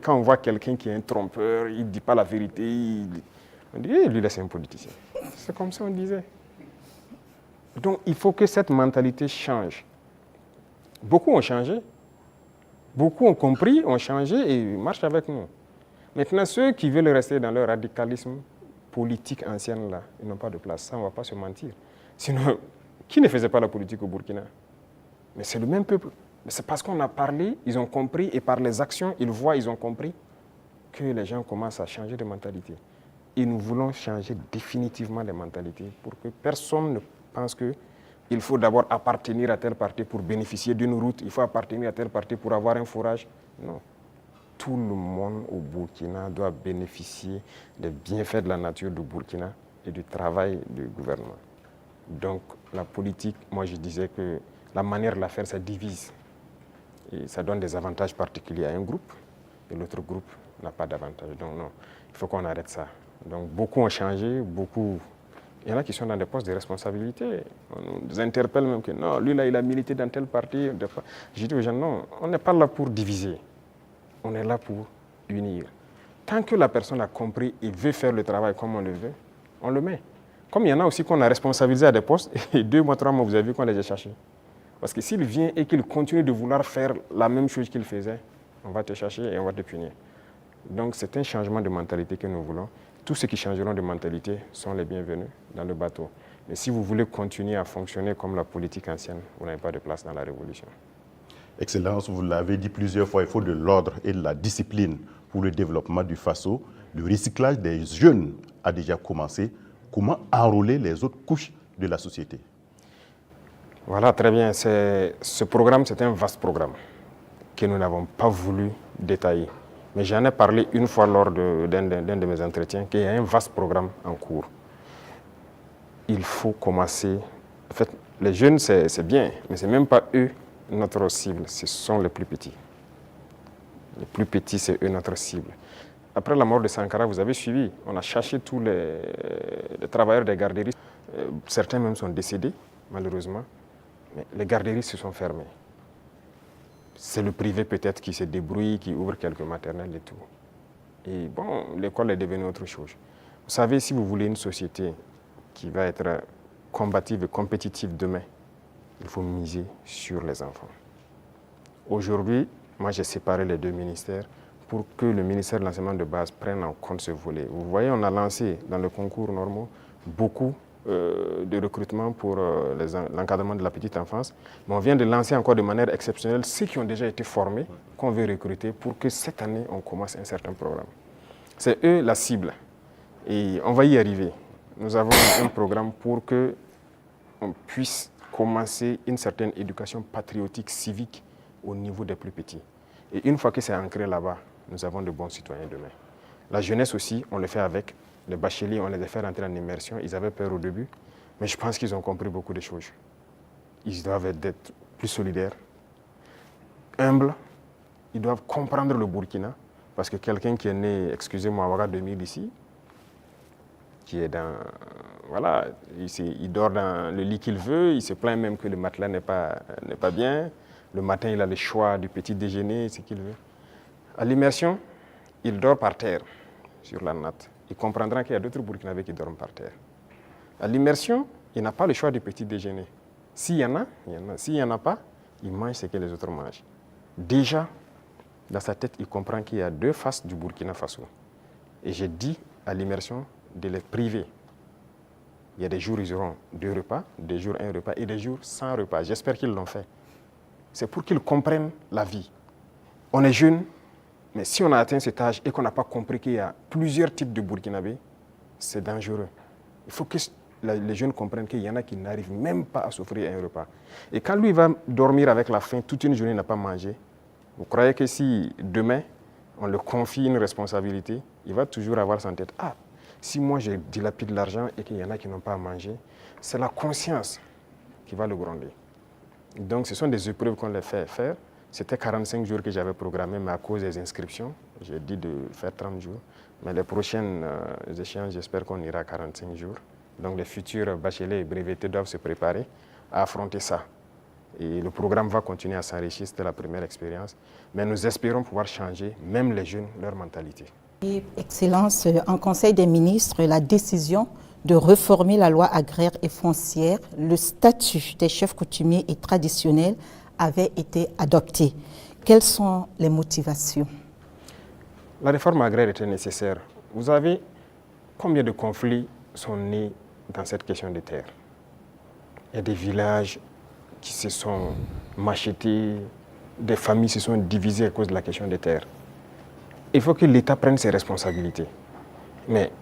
on voit quelqu'un qui est un trompeur, il ne dit pas la vérité, on dit, lui, là, c'est un politicien. C'est comme ça qu'on disait. Donc, il faut que cette mentalité change. Beaucoup ont changé. Beaucoup ont compris, ont changé et marchent avec nous. Maintenant, ceux qui veulent rester dans leur radicalisme politique ancienne, là, ils n'ont pas de place. Ça, on ne va pas se mentir. Sinon, qui ne faisait pas la politique au Burkina? Mais c'est le même peuple. Mais c'est parce qu'on a parlé, ils ont compris, et par les actions, ils voient, ils ont compris, que les gens commencent à changer de mentalité. Et nous voulons changer définitivement les mentalités pour que personne ne pense qu'il faut d'abord appartenir à tel parti pour bénéficier d'une route, il faut appartenir à tel parti pour avoir un forage. Non. Tout le monde au Burkina doit bénéficier des bienfaits de la nature du Burkina et du travail du gouvernement. Donc la politique, moi je disais que la manière de la faire, ça divise. Et ça donne des avantages particuliers à un groupe et l'autre groupe n'a pas d'avantage. Donc non, il faut qu'on arrête ça. Donc beaucoup ont changé, beaucoup. Il y en a qui sont dans des postes de responsabilité. On nous interpelle même que non, lui là, il a milité dans tel parti. Je dis aux gens, non, on n'est pas là pour diviser. On est là pour unir. Tant que la personne a compris et veut faire le travail comme on le veut, on le met. Comme il y en a aussi qu'on a responsabilisé à des postes, et 2 mois, 3 mois, vous avez vu qu'on les a cherchés. Parce que s'il vient et qu'il continue de vouloir faire la même chose qu'il faisait, on va te chercher et on va te punir. Donc c'est un changement de mentalité que nous voulons. Tous ceux qui changeront de mentalité sont les bienvenus dans le bateau. Mais si vous voulez continuer à fonctionner comme la politique ancienne, vous n'avez pas de place dans la révolution. Excellence, vous l'avez dit plusieurs fois, il faut de l'ordre et de la discipline pour le développement du FASO. Le recyclage des jeunes a déjà commencé. Comment enrôler les autres couches de la société? Voilà, très bien. Ce programme, c'est un vaste programme que nous n'avons pas voulu détailler. Mais j'en ai parlé une fois lors d'un de mes entretiens, qu'il y a un vaste programme en cours. Il faut commencer. En fait, les jeunes, c'est bien, mais ce n'est même pas eux notre cible, ce sont les plus petits. Les plus petits, c'est eux notre cible. Après la mort de Sankara, vous avez suivi, on a cherché tous les travailleurs des garderies. Certains même sont décédés, malheureusement, mais les garderies se sont fermées. C'est le privé peut-être qui se débrouille, qui ouvre quelques maternelles et tout. Et bon, l'école est devenue autre chose. Vous savez, si vous voulez une société qui va être combative et compétitive demain, il faut miser sur les enfants. Aujourd'hui, moi j'ai séparé les 2 ministères pour que le ministère de l'enseignement de base prenne en compte ce volet. Vous voyez, on a lancé dans le concours normaux beaucoup de recrutement pour l'encadrement de la petite enfance, mais on vient de lancer encore de manière exceptionnelle ceux qui ont déjà été formés, qu'on veut recruter pour que cette année, on commence un certain programme. C'est eux la cible et on va y arriver. Nous avons un programme pour qu'on puisse commencer une certaine éducation patriotique, civique au niveau des plus petits. Et une fois que c'est ancré là-bas, nous avons de bons citoyens demain. La jeunesse aussi, on le fait avec. Les bacheliers, on les a fait rentrer en immersion. Ils avaient peur au début, mais je pense qu'ils ont compris beaucoup de choses. Ils doivent être plus solidaires, humbles. Ils doivent comprendre le Burkina. Parce que quelqu'un qui est né, excusez-moi, à Ouaga 2000 ici, qui est dans... Voilà, il dort dans le lit qu'il veut, il se plaint même que le matelas n'est pas bien. Le matin, il a le choix du petit déjeuner, ce qu'il veut. À l'immersion, il dort par terre, sur la natte. Il comprendra qu'il y a d'autres Burkinabés qui dorment par terre. À l'immersion, il n'a pas le choix du petit déjeuner. S'il y en a, il y en a. S'il n'y en a pas, il mange ce que les autres mangent. Déjà, dans sa tête, il comprend qu'il y a 2 faces du Burkina Faso. Et j'ai dit à l'immersion de les priver. Il y a des jours où ils auront 2 repas, des jours 1 repas et des jours sans repas. J'espère qu'ils l'ont fait. C'est pour qu'ils comprennent la vie. On est jeunes, mais si on a atteint cet âge et qu'on n'a pas compris qu'il y a plusieurs types de Burkinabés, c'est dangereux. Il faut que les jeunes comprennent qu'il y en a qui n'arrivent même pas à s'offrir un repas. Et quand lui va dormir avec la faim, toute une journée il n'a pas mangé, vous croyez que si demain on le confie une responsabilité, il va toujours avoir en tête, ah, Si moi je dilapide l'argent et qu'il y en a qui n'ont pas à manger, c'est la conscience qui va le gronder. Donc ce sont des épreuves qu'on les fait faire. C'était 45 jours que j'avais programmé, mais à cause des inscriptions, j'ai dit de faire 30 jours. Mais les prochaines échéances, j'espère qu'on ira à 45 jours. Donc les futurs bacheliers et brevetés doivent se préparer à affronter ça. Et le programme va continuer à s'enrichir, c'était la première expérience. Mais nous espérons pouvoir changer, même les jeunes, leur mentalité. Et, Excellence, en Conseil des ministres, la décision de réformer la loi agraire et foncière, le statut des chefs coutumiers et traditionnels avait été adopté. Quelles sont les motivations? La réforme agraire était nécessaire. Vous savez combien de conflits sont nés dans cette question de terre? Il y a des villages qui se sont machetés, des familles se sont divisées à cause de la question des terres. Il faut que l'État prenne ses responsabilités. Mais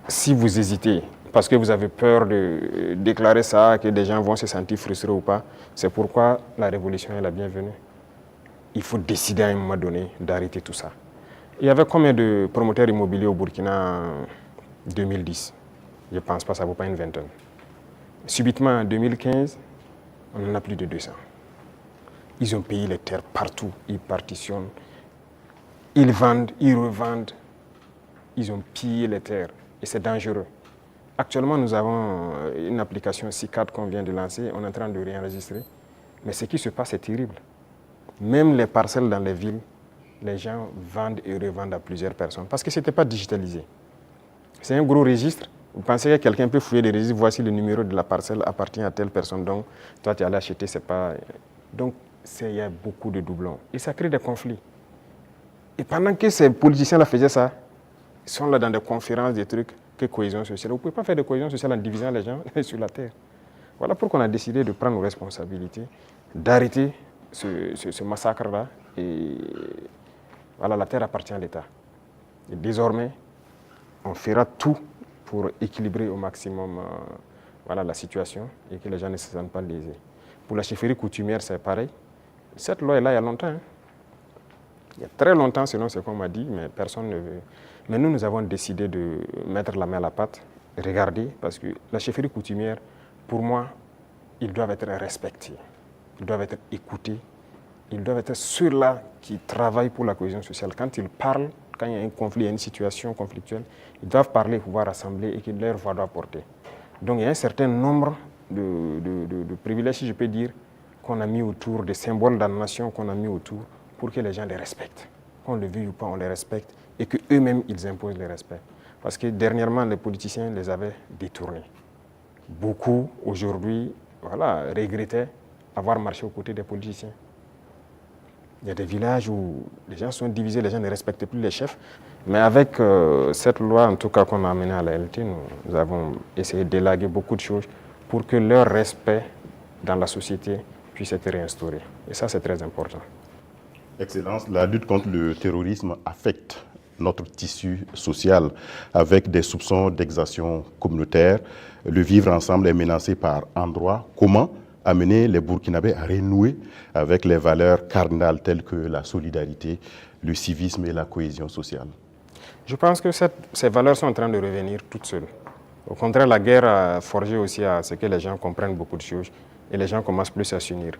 si vous hésitez, parce que vous avez peur de déclarer ça, que des gens vont se sentir frustrés ou pas, c'est pourquoi la révolution est la bienvenue. Il faut décider à un moment donné d'arrêter tout ça. Il y avait combien de promoteurs immobiliers au Burkina en 2010? Je ne pense pas, ça ne vaut pas une vingtaine. Subitement, en 2015, on en a plus de 200. Ils ont payé les terres partout, ils partitionnent, ils vendent, ils revendent, ils ont pillé les terres et c'est dangereux. Actuellement, nous avons une application CICAD qu'on vient de lancer, on est en train de réenregistrer, mais ce qui se passe est terrible. Même les parcelles dans les villes, les gens vendent et revendent à plusieurs personnes parce que ce n'était pas digitalisé. C'est un gros registre. Vous pensez que quelqu'un peut fouiller des registres, voici le numéro de la parcelle appartient à telle personne, donc toi tu es allé acheter, c'est pas... Donc il y a beaucoup de doublons et ça crée des conflits. Et pendant que ces politiciens-là faisaient ça, ils sont là dans des conférences, des trucs, que cohésion sociale. Vous ne pouvez pas faire de cohésion sociale en divisant les gens sur la terre. Voilà pourquoi on a décidé de prendre nos responsabilités, d'arrêter ce massacre-là. Et voilà, la terre appartient à l'État. Et désormais, on fera tout pour équilibrer au maximum voilà, la situation et que les gens ne se sentent pas lésés. Pour la chefferie coutumière, c'est pareil. Cette loi est là il y a longtemps. Hein. Il y a très longtemps, selon ce qu'on m'a dit, mais personne ne veut. Mais nous avons décidé de mettre la main à la pâte, regarder, parce que la chefferie coutumière, pour moi, ils doivent être respectés, ils doivent être écoutés, ils doivent être ceux-là qui travaillent pour la cohésion sociale. Quand ils parlent, quand il y a un conflit, il y a une situation conflictuelle, ils doivent parler, pouvoir rassembler et que leur voix doit porter. Donc il y a un certain nombre de privilèges, si je peux dire, qu'on a mis autour, des symboles de la nation qu'on a mis autour pour que les gens les respectent. Qu'on le veuille ou pas, on les respecte et qu'eux-mêmes, ils imposent le respect. Parce que dernièrement, les politiciens les avaient détournés. Beaucoup, aujourd'hui, voilà, regrettaient avoir marché aux côtés des politiciens. Il y a des villages où les gens sont divisés, les gens ne respectent plus les chefs. Mais avec cette loi, en tout cas, qu'on a amenée à la LT, nous avons essayé d'élaguer beaucoup de choses pour que leur respect dans la société puisse être réinstauré. Et ça, c'est très important. Excellence, la lutte contre le terrorisme affecte notre tissu social avec des soupçons d'exaction communautaire. Le vivre ensemble est menacé par endroits. Comment amener les Burkinabés à renouer avec les valeurs cardinales telles que la solidarité, le civisme et la cohésion sociale? Je pense que ces valeurs sont en train de revenir toutes seules. Au contraire, la guerre a forgé aussi à ce que les gens comprennent beaucoup de choses et les gens commencent plus à s'unir.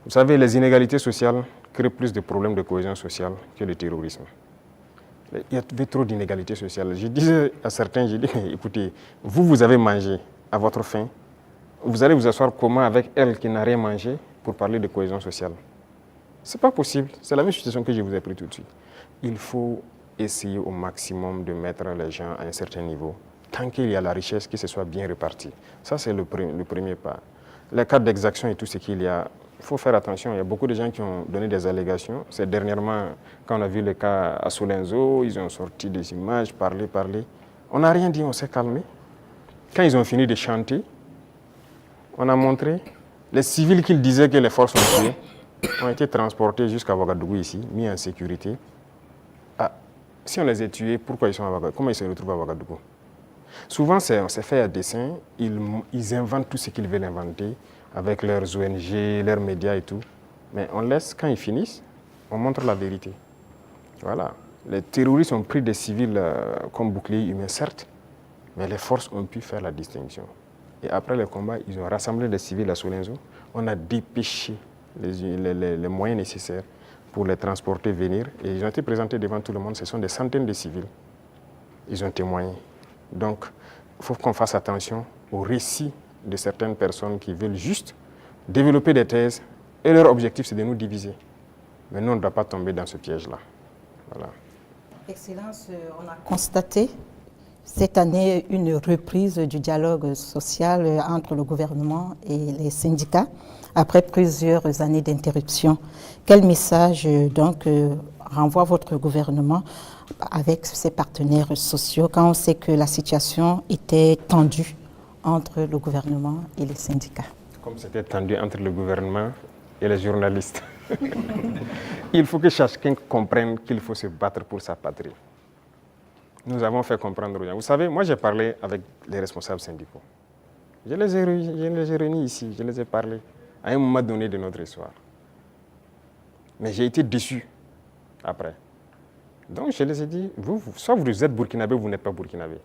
Vous savez, les inégalités sociales créent plus de problèmes de cohésion sociale que le terrorisme. Il y avait trop d'inégalités sociales. Je disais à certains, je dis, écoutez, vous avez mangé à votre faim, vous allez vous asseoir comment avec elle qui n'a rien mangé pour parler de cohésion sociale? Ce n'est pas possible. C'est la même situation que je vous ai pris tout de suite. Il faut essayer au maximum de mettre les gens à un certain niveau. Tant qu'il y a la richesse, que ce soit bien réparti. Ça, c'est le premier pas. Les cas d'exaction et tout ce qu'il y a, il faut faire attention. Il y a beaucoup de gens qui ont donné des allégations. C'est dernièrement, quand on a vu le cas à Solenzo, ils ont sorti des images, parlé. On n'a rien dit, on s'est calmé. Quand ils ont fini de chanter, on a montré les civils qu'ils disaient que les forces ont tués ont été transportés jusqu'à Ouagadougou ici, mis en sécurité. Ah, si on les a tués, pourquoi ils sont à Ouagadougou? Comment ils se retrouvent à Ouagadougou? Souvent, c'est fait à dessein. Ils inventent tout ce qu'ils veulent inventer avec leurs ONG, leurs médias et tout. Mais on laisse, quand ils finissent, on montre la vérité. Voilà. Les terroristes ont pris des civils comme boucliers humains, certes, mais les forces ont pu faire la distinction. Et après le combat, ils ont rassemblé les civils à Solenzo. On a dépêché les moyens nécessaires pour les transporter, venir. Et ils ont été présentés devant tout le monde. Ce sont des centaines de civils. Ils ont témoigné. Donc, il faut qu'on fasse attention aux récits de certaines personnes qui veulent juste développer des thèses. Et leur objectif, c'est de nous diviser. Mais nous, on ne doit pas tomber dans ce piège-là. Voilà. Excellence, on a constaté cette année une reprise du dialogue social entre le gouvernement et les syndicats après plusieurs années d'interruption. Quel message donc renvoie votre gouvernement avec ses partenaires sociaux quand on sait que la situation était tendue entre le gouvernement et les syndicats? Comme c'était tendu entre le gouvernement et les journalistes. Il faut que chacun comprenne qu'il faut se battre pour sa patrie. Nous avons fait comprendre aux gens. Vous savez, moi j'ai parlé avec les responsables syndicaux. Je les ai réunis ici, je les ai parlé à un moment donné de notre histoire. Mais j'ai été déçu après. Donc je les ai dit, soit vous êtes burkinabé ou vous n'êtes pas burkinabé.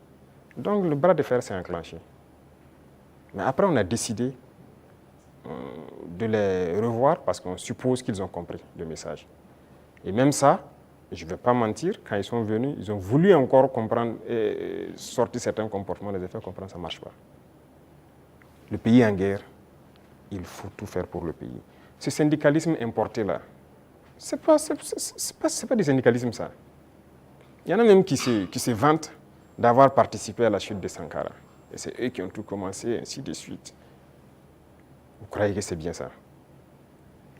Donc le bras de fer s'est enclenché. Mais après on a décidé de les revoir parce qu'on suppose qu'ils ont compris le message. Et même ça, je ne vais pas mentir, quand ils sont venus, ils ont voulu encore comprendre et sortir certains comportements, les faire comprendre, ça ne marche pas. Le pays est en guerre, il faut tout faire pour le pays. Ce syndicalisme importé là, ce n'est pas du syndicalisme ça. Il y en a même qui se vantent d'avoir participé à la chute de Sankara. Et c'est eux qui ont tout commencé, ainsi de suite. Vous croyez que c'est bien ça?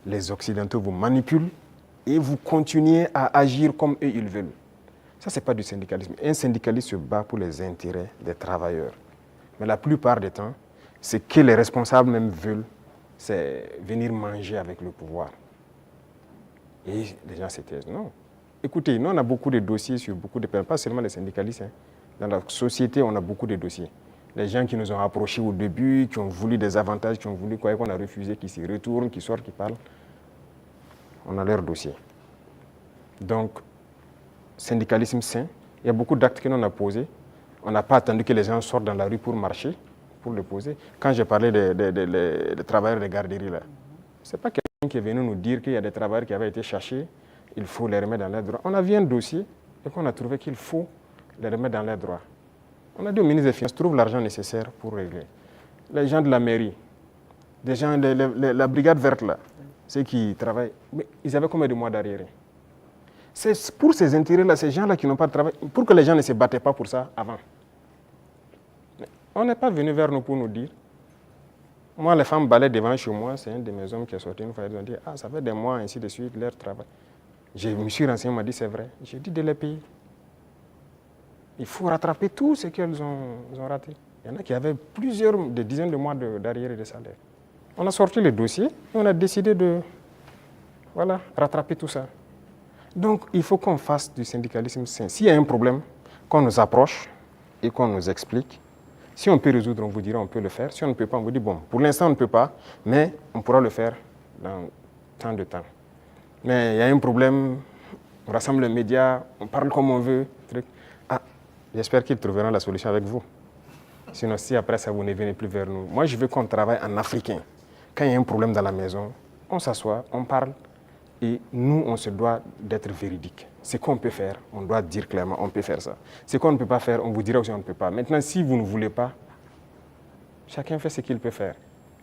Les Occidentaux vous manipulent et vous continuez à agir comme eux ils veulent. Ça, ce n'est pas du syndicalisme. Un syndicaliste se bat pour les intérêts des travailleurs. Mais la plupart du temps, ce que les responsables même veulent, c'est venir manger avec le pouvoir. Et les gens se taisent. Non. Écoutez, nous, on a beaucoup de dossiers sur beaucoup de personnes, pas seulement les syndicalistes. Hein. Dans la société, on a beaucoup de dossiers. Les gens qui nous ont approchés au début, qui ont voulu des avantages, qui ont voulu quoi, qu'on a refusé, qui s'y retournent, qui sortent, qui parlent. On a leur dossier. Donc, syndicalisme sain, il y a beaucoup d'actes que l'on a posés. On n'a pas attendu que les gens sortent dans la rue pour marcher, pour le poser. Quand j'ai parlé des travailleurs des garderies, là, ce n'est pas quelqu'un qui est venu nous dire qu'il y a des travailleurs qui avaient été cherchés, il faut les remettre dans leurs droits. On a vu un dossier et qu'on a trouvé qu'il faut les remettre dans leurs droits. On a dit au ministre des Finances, trouve l'argent nécessaire pour régler. Les gens de la mairie, des gens de la brigade verte, là, ceux qui travaillent, mais ils avaient combien de mois d'arriérés? C'est pour ces intérêts-là, ces gens-là qui n'ont pas de travail, pour que les gens ne se battaient pas pour ça avant. Mais on n'est pas venu vers nous pour nous dire. Moi, les femmes balaient devant chez moi, c'est un de mes hommes qui est sorti une fois, ils ont dit, ah, ça fait des mois, ainsi de suite, leur travail. Je me suis renseigné, on m'a dit, c'est vrai. J'ai dit de les payer. Il faut rattraper tout ce qu'elles ont raté. Il y en a qui avaient des dizaines de mois d'arriérés de salaire. On a sorti le dossier et on a décidé de rattraper tout ça. Donc, il faut qu'on fasse du syndicalisme sain. S'il y a un problème, qu'on nous approche et qu'on nous explique. Si on peut résoudre, on vous dira on peut le faire. Si on ne peut pas, on vous dit bon, pour l'instant on ne peut pas, mais on pourra le faire dans tant de temps. Mais il y a un problème, on rassemble les médias, on parle comme on veut. Ah, j'espère qu'ils trouveront la solution avec vous. Sinon, si après ça, vous ne venez plus vers nous. Moi, je veux qu'on travaille en africain. Quand il y a un problème dans la maison, on s'assoit, on parle. Et nous, on se doit d'être véridique. Ce qu'on peut faire, on doit dire clairement, on peut faire ça. Ce qu'on ne peut pas faire, on vous dira aussi on ne peut pas. Maintenant, si vous ne voulez pas, chacun fait ce qu'il peut faire.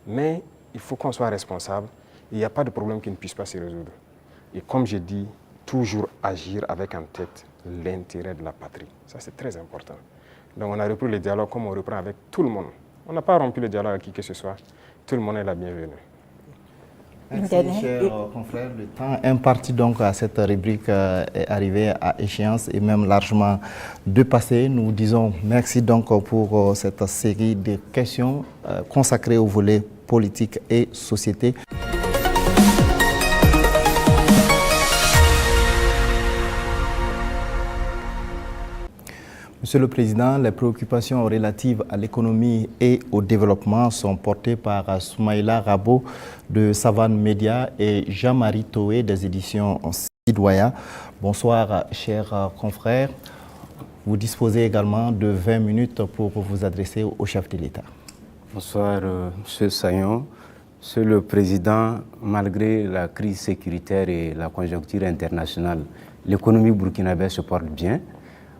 Mais il faut qu'on soit responsable. Il n'y a pas de problème qui ne puisse pas se résoudre. Et comme je dis, toujours agir avec en tête l'intérêt de la patrie. Ça, c'est très important. Donc, on a repris le dialogue comme on reprend avec tout le monde. On n'a pas rompu le dialogue avec qui que ce soit. Tout le monde est la bienvenue. Merci, chers confrères. Le temps imparti donc à cette rubrique est arrivé à échéance et même largement dépassé. Nous disons merci donc pour cette série de questions consacrées au volet politique et société. Monsieur le Président, les préoccupations relatives à l'économie et au développement sont portées par Soumaïla Rabo de Savane Média et Jean-Marie Toé des éditions Sidoya. Bonsoir, chers confrères. Vous disposez également de 20 minutes pour vous adresser au chef de l'État. Bonsoir, M. Sayon. Monsieur le Président, malgré la crise sécuritaire et la conjoncture internationale, l'économie burkinabé se porte bien,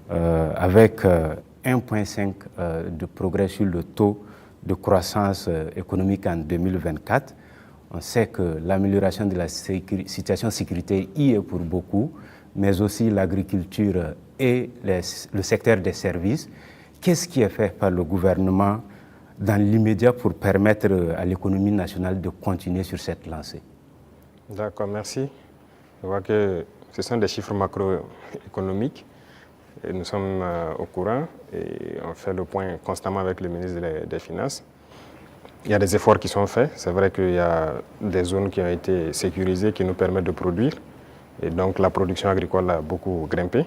avec 1,5 de progrès sur le taux de croissance économique en 2024. On sait que l'amélioration de la situation sécuritaire y est pour beaucoup, mais aussi l'agriculture et le secteur des services. Qu'est-ce qui est fait par le gouvernement dans l'immédiat pour permettre à l'économie nationale de continuer sur cette lancée? D'accord, merci. Je vois que ce sont des chiffres macroéconomiques. Et nous sommes au courant et on fait le point constamment avec le ministre des Finances. Il y a des efforts qui sont faits. C'est vrai qu'il y a des zones qui ont été sécurisées qui nous permettent de produire. Et donc la production agricole a beaucoup grimpé,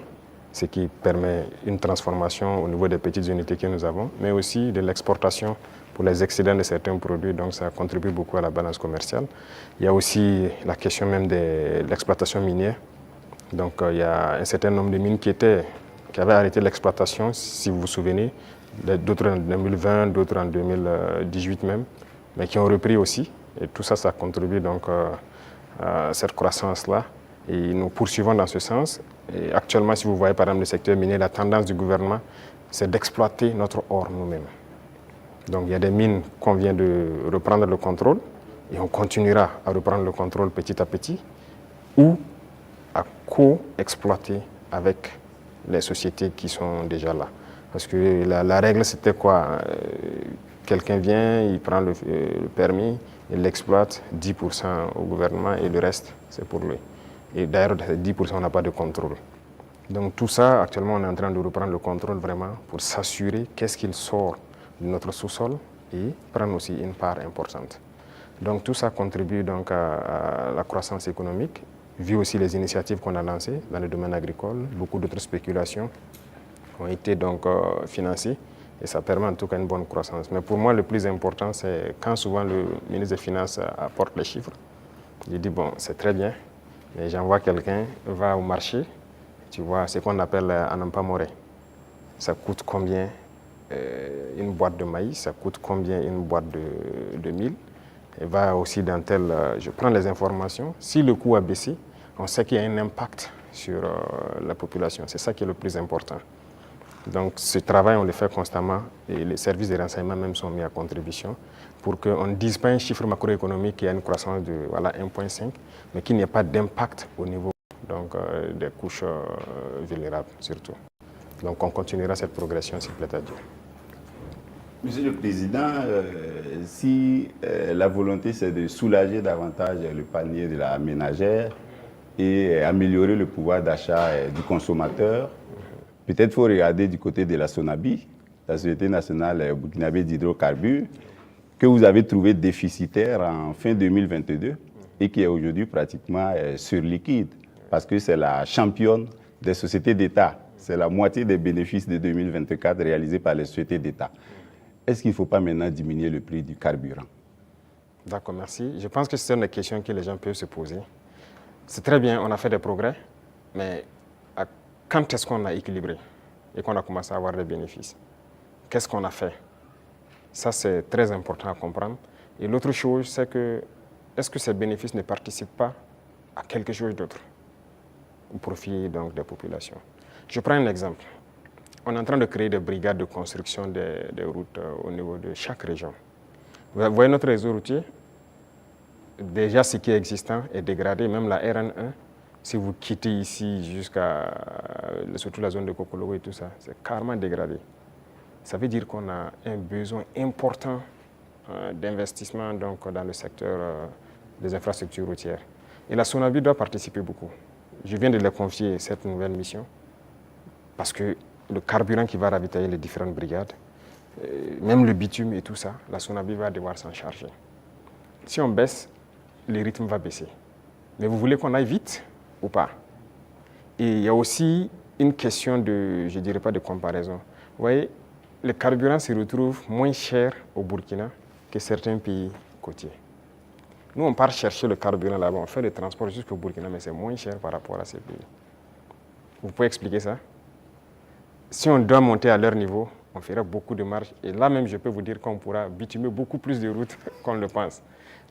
ce qui permet une transformation au niveau des petites unités que nous avons, mais aussi de l'exportation pour les excédents de certains produits. Donc ça contribue beaucoup à la balance commerciale. Il y a aussi la question même de l'exploitation minière. Donc il y a un certain nombre de mines qui avaient arrêté l'exploitation, si vous vous souvenez, d'autres en 2020, d'autres en 2018 même, mais qui ont repris aussi. Et tout ça, ça contribue donc à cette croissance-là. Et nous poursuivons dans ce sens. Et actuellement, si vous voyez par exemple le secteur minier, la tendance du gouvernement, c'est d'exploiter notre or nous-mêmes. Donc il y a des mines qu'on vient de reprendre le contrôle, et on continuera à reprendre le contrôle petit à petit, ou à co-exploiter avec les sociétés qui sont déjà là. Parce que la règle, c'était quoi? Quelqu'un vient, il prend le permis, il l'exploite, 10% au gouvernement et le reste, c'est pour lui. Et d'ailleurs, 10%, on n'a pas de contrôle. Donc tout ça, actuellement, on est en train de reprendre le contrôle vraiment pour s'assurer qu'est-ce qu'il sort de notre sous-sol et prendre aussi une part importante. Donc tout ça contribue donc à la croissance économique, vu aussi les initiatives qu'on a lancées dans le domaine agricole. Beaucoup d'autres spéculations ont été donc financées et ça permet en tout cas une bonne croissance. Mais pour moi, le plus important, c'est quand souvent le ministre des Finances apporte les chiffres, il dit bon, c'est très bien, mais j'envoie quelqu'un, va au marché, tu vois, ce qu'on appelle Anampa Moré. Ça coûte combien une boîte de maïs, ça coûte combien une boîte de mil. Et va aussi dans tel, je prends les informations. Si le coût a baissé, on sait qu'il y a un impact sur la population. C'est ça qui est le plus important. Donc ce travail, on le fait constamment et les services de renseignement même sont mis à contribution pour qu'on ne dise pas un chiffre macroéconomique qui a une croissance de voilà, 1,5, mais qu'il n'y ait pas d'impact au niveau donc, des couches vulnérables surtout. Donc on continuera cette progression s'il plaît à Dieu. Monsieur le Président, si la volonté c'est de soulager davantage le panier de la ménagère et améliorer le pouvoir d'achat du consommateur, peut-être faut regarder du côté de la SONABI, la Société nationale burkinabé d'hydrocarbures, que vous avez trouvé déficitaire en fin 2022 et qui est aujourd'hui pratiquement surliquide, parce que c'est la championne des sociétés d'État. C'est la moitié des bénéfices de 2024 réalisés par les sociétés d'État. Est-ce qu'il ne faut pas maintenant diminuer le prix du carburant? D'accord, merci. Je pense que c'est une des questions que les gens peuvent se poser. C'est très bien, on a fait des progrès, mais quand est-ce qu'on a équilibré et qu'on a commencé à avoir des bénéfices? Qu'est-ce qu'on a fait? Ça, c'est très important à comprendre. Et l'autre chose, c'est que est-ce que ces bénéfices ne participent pas à quelque chose d'autre au profit donc, des populations? Je prends un exemple. On est en train de créer des brigades de construction des routes au niveau de chaque région. Vous voyez notre réseau routier? Déjà, ce qui est existant est dégradé, même la RN1. Si vous quittez ici jusqu'à, surtout la zone de Kokologo et tout ça, c'est carrément dégradé. Ça veut dire qu'on a un besoin important d'investissement donc, dans le secteur des infrastructures routières. Et la SONABI doit participer beaucoup. Je viens de leur confier cette nouvelle mission parce que le carburant qui va ravitailler les différentes brigades, même le bitume et tout ça, la SONABI va devoir s'en charger. Si on baisse, le rythme va baisser. Mais vous voulez qu'on aille vite ou pas? Et il y a aussi une question de, je ne dirais pas de comparaison. Vous voyez, le carburant se retrouve moins cher au Burkina que certains pays côtiers. Nous, on part chercher le carburant là-bas, on fait le transport jusqu'au Burkina, mais c'est moins cher par rapport à ces pays. Vous pouvez expliquer ça? Si on doit monter à leur niveau, on fera beaucoup de marches. Et là même, je peux vous dire qu'on pourra bitumer beaucoup plus de routes qu'on le pense.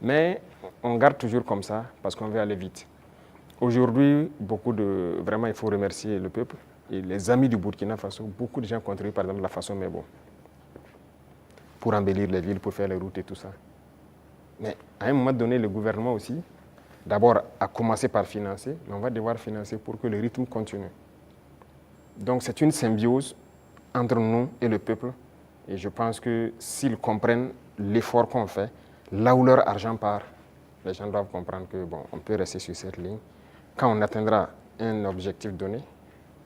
Mais on garde toujours comme ça parce qu'on veut aller vite. Aujourd'hui, vraiment, il faut remercier le peuple et les amis du Burkina Faso. Beaucoup de gens contribuent, par exemple, la Faso Mebo, pour embellir les villes, pour faire les routes et tout ça. Mais à un moment donné, le gouvernement aussi, d'abord, a commencé par financer, mais on va devoir financer pour que le rythme continue. Donc c'est une symbiose entre nous et le peuple. Et je pense que s'ils comprennent l'effort qu'on fait, là où leur argent part, les gens doivent comprendre que bon, on peut rester sur cette ligne. Quand on atteindra un objectif donné,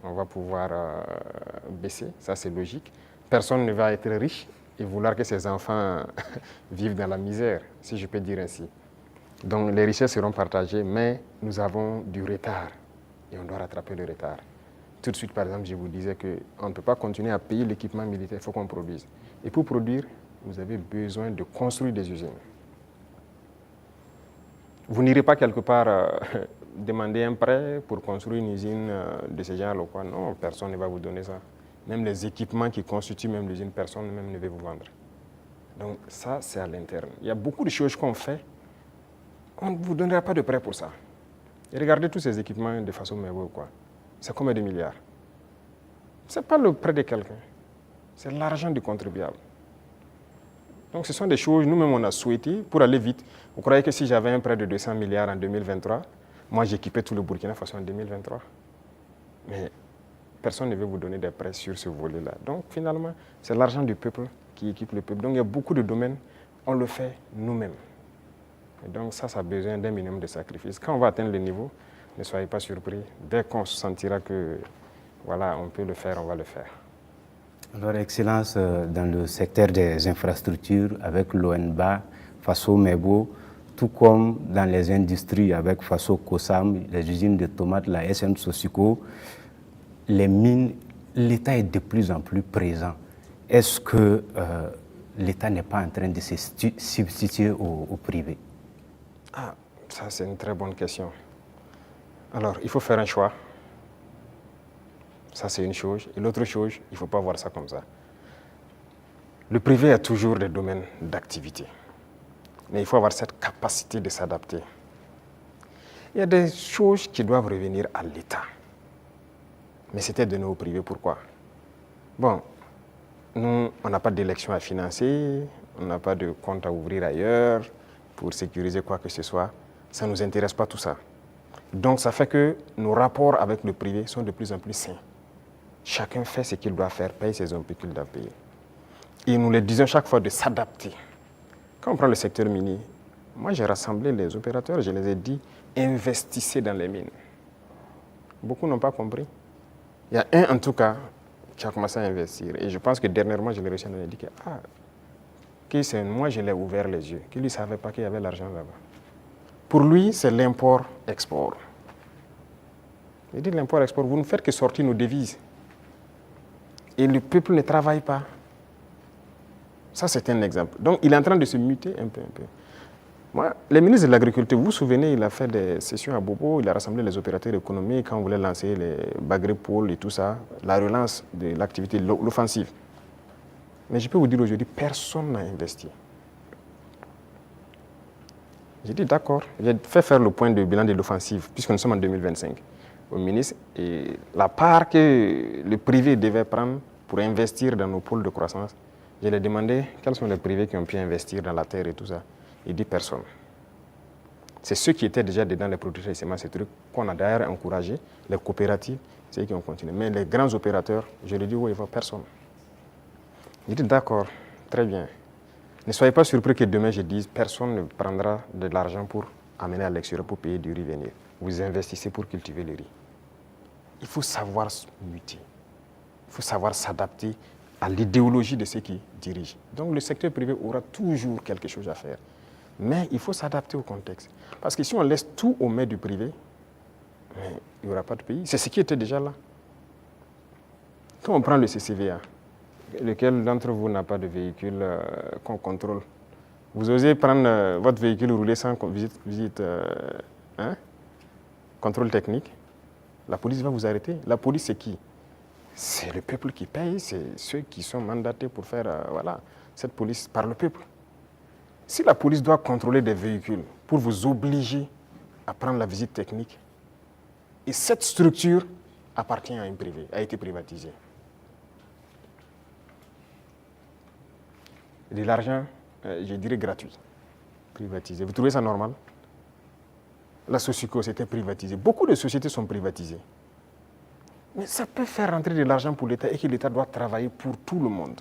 on va pouvoir baisser, ça c'est logique. Personne ne va être riche et vouloir que ses enfants vivent dans la misère, si je peux dire ainsi. Donc les richesses seront partagées, mais nous avons du retard et on doit rattraper le retard. Tout de suite, par exemple, je vous disais qu'on ne peut pas continuer à payer l'équipement militaire, il faut qu'on produise. Et pour produire, vous avez besoin de construire des usines. Vous n'irez pas quelque part demander un prêt pour construire une usine de ce genre. Quoi. Non, personne ne va vous donner ça. Même les équipements qui constituent même l'usine, personne même ne veut vous vendre. Donc ça, c'est à l'interne. Il y a beaucoup de choses qu'on fait. On ne vous donnera pas de prêt pour ça. Et regardez tous ces équipements de façon merveilleuse, quoi. C'est combien de milliards? Ce n'est pas le prêt de quelqu'un. C'est l'argent du contribuable. Donc ce sont des choses, nous-mêmes, on a souhaité pour aller vite. Vous croyez que si j'avais un prêt de 200 milliards en 2023, moi, j'équipais tout le Burkina Faso en 2023. Mais personne ne veut vous donner des prêts sur ce volet-là. Donc finalement, c'est l'argent du peuple qui équipe le peuple. Donc il y a beaucoup de domaines, on le fait nous-mêmes. Et donc ça a besoin d'un minimum de sacrifice. Quand on va atteindre le niveau, ne soyez pas surpris. Dès qu'on se sentira que voilà, on peut le faire, on va le faire. Alors, Excellence, dans le secteur des infrastructures, avec l'ONBA, Faso Mebo, tout comme dans les industries avec Faso Kosam, les usines de tomates, la SM Sosiko, les mines, l'État est de plus en plus présent. Est-ce que l'État n'est pas en train de se substituer au privé? Ah, ça c'est une très bonne question. Alors, il faut faire un choix. Ça, c'est une chose. Et l'autre chose, il ne faut pas voir ça comme ça. Le privé a toujours des domaines d'activité. Mais il faut avoir cette capacité de s'adapter. Il y a des choses qui doivent revenir à l'État. Mais c'était donné au privé. Pourquoi? Bon, nous, on n'a pas d'élection à financer, on n'a pas de compte à ouvrir ailleurs pour sécuriser quoi que ce soit. Ça ne nous intéresse pas tout ça. Donc ça fait que nos rapports avec le privé sont de plus en plus sains. Chacun fait ce qu'il doit faire, paye ses impôts qu'il doit payer. Et nous les disons chaque fois de s'adapter. Quand on prend le secteur minier, moi j'ai rassemblé les opérateurs, je les ai dit, investissez dans les mines. Beaucoup n'ont pas compris. Il y a un en tout cas qui a commencé à investir. Et je pense que dernièrement, je l'ai reçu, on a dit que moi je l'ai ouvert les yeux, qu'il ne savait pas qu'il y avait l'argent là-bas. Pour lui, c'est l'import-export. Il dit l'import-export, vous ne faites que sortir nos devises. Et le peuple ne travaille pas. Ça, c'est un exemple. Donc, il est en train de se muter un peu. Moi, le ministre de l'Agriculture, vous vous souvenez, il a fait des sessions à Bobo, il a rassemblé les opérateurs économiques quand on voulait lancer les Bagré-Pôles et tout ça, la relance de l'activité, l'offensive. Mais je peux vous dire aujourd'hui, personne n'a investi. J'ai dit d'accord, j'ai fait faire le point de bilan de l'offensive, puisque nous sommes en 2025, au ministre, et la part que le privé devait prendre pour investir dans nos pôles de croissance, je lui ai demandé quels sont les privés qui ont pu investir dans la terre et tout ça. Il dit personne. C'est ceux qui étaient déjà dedans, les producteurs de semences, ces trucs qu'on a d'ailleurs encouragé, les coopératives, c'est eux qui ont continué. Mais les grands opérateurs, je lui ai dit, oui, il ne faut personne. Il dit d'accord, très bien. Ne soyez pas surpris que demain je dise personne ne prendra de l'argent pour amener à l'extérieur pour payer du riz venir. Vous investissez pour cultiver le riz. Il faut savoir se muter. Il faut savoir s'adapter à l'idéologie de ceux qui dirigent. Donc le secteur privé aura toujours quelque chose à faire. Mais il faut s'adapter au contexte. Parce que si on laisse tout aux mains du privé, il n'y aura pas de pays. C'est ce qui était déjà là. Quand on prend le CCVA, lequel d'entre vous n'a pas de véhicule qu'on contrôle? Vous osez prendre votre véhicule rouler sans visite contrôle technique? La police va vous arrêter. La police, c'est qui? C'est le peuple qui paye, c'est ceux qui sont mandatés pour faire cette police par le peuple. Si la police doit contrôler des véhicules pour vous obliger à prendre la visite technique, et cette structure appartient à une privée, a été privatisée. De l'argent, je dirais gratuit, privatisé. Vous trouvez ça normal? La Socico, c'était privatisé. Beaucoup de sociétés sont privatisées. Mais ça peut faire rentrer de l'argent pour l'État et que l'État doit travailler pour tout le monde.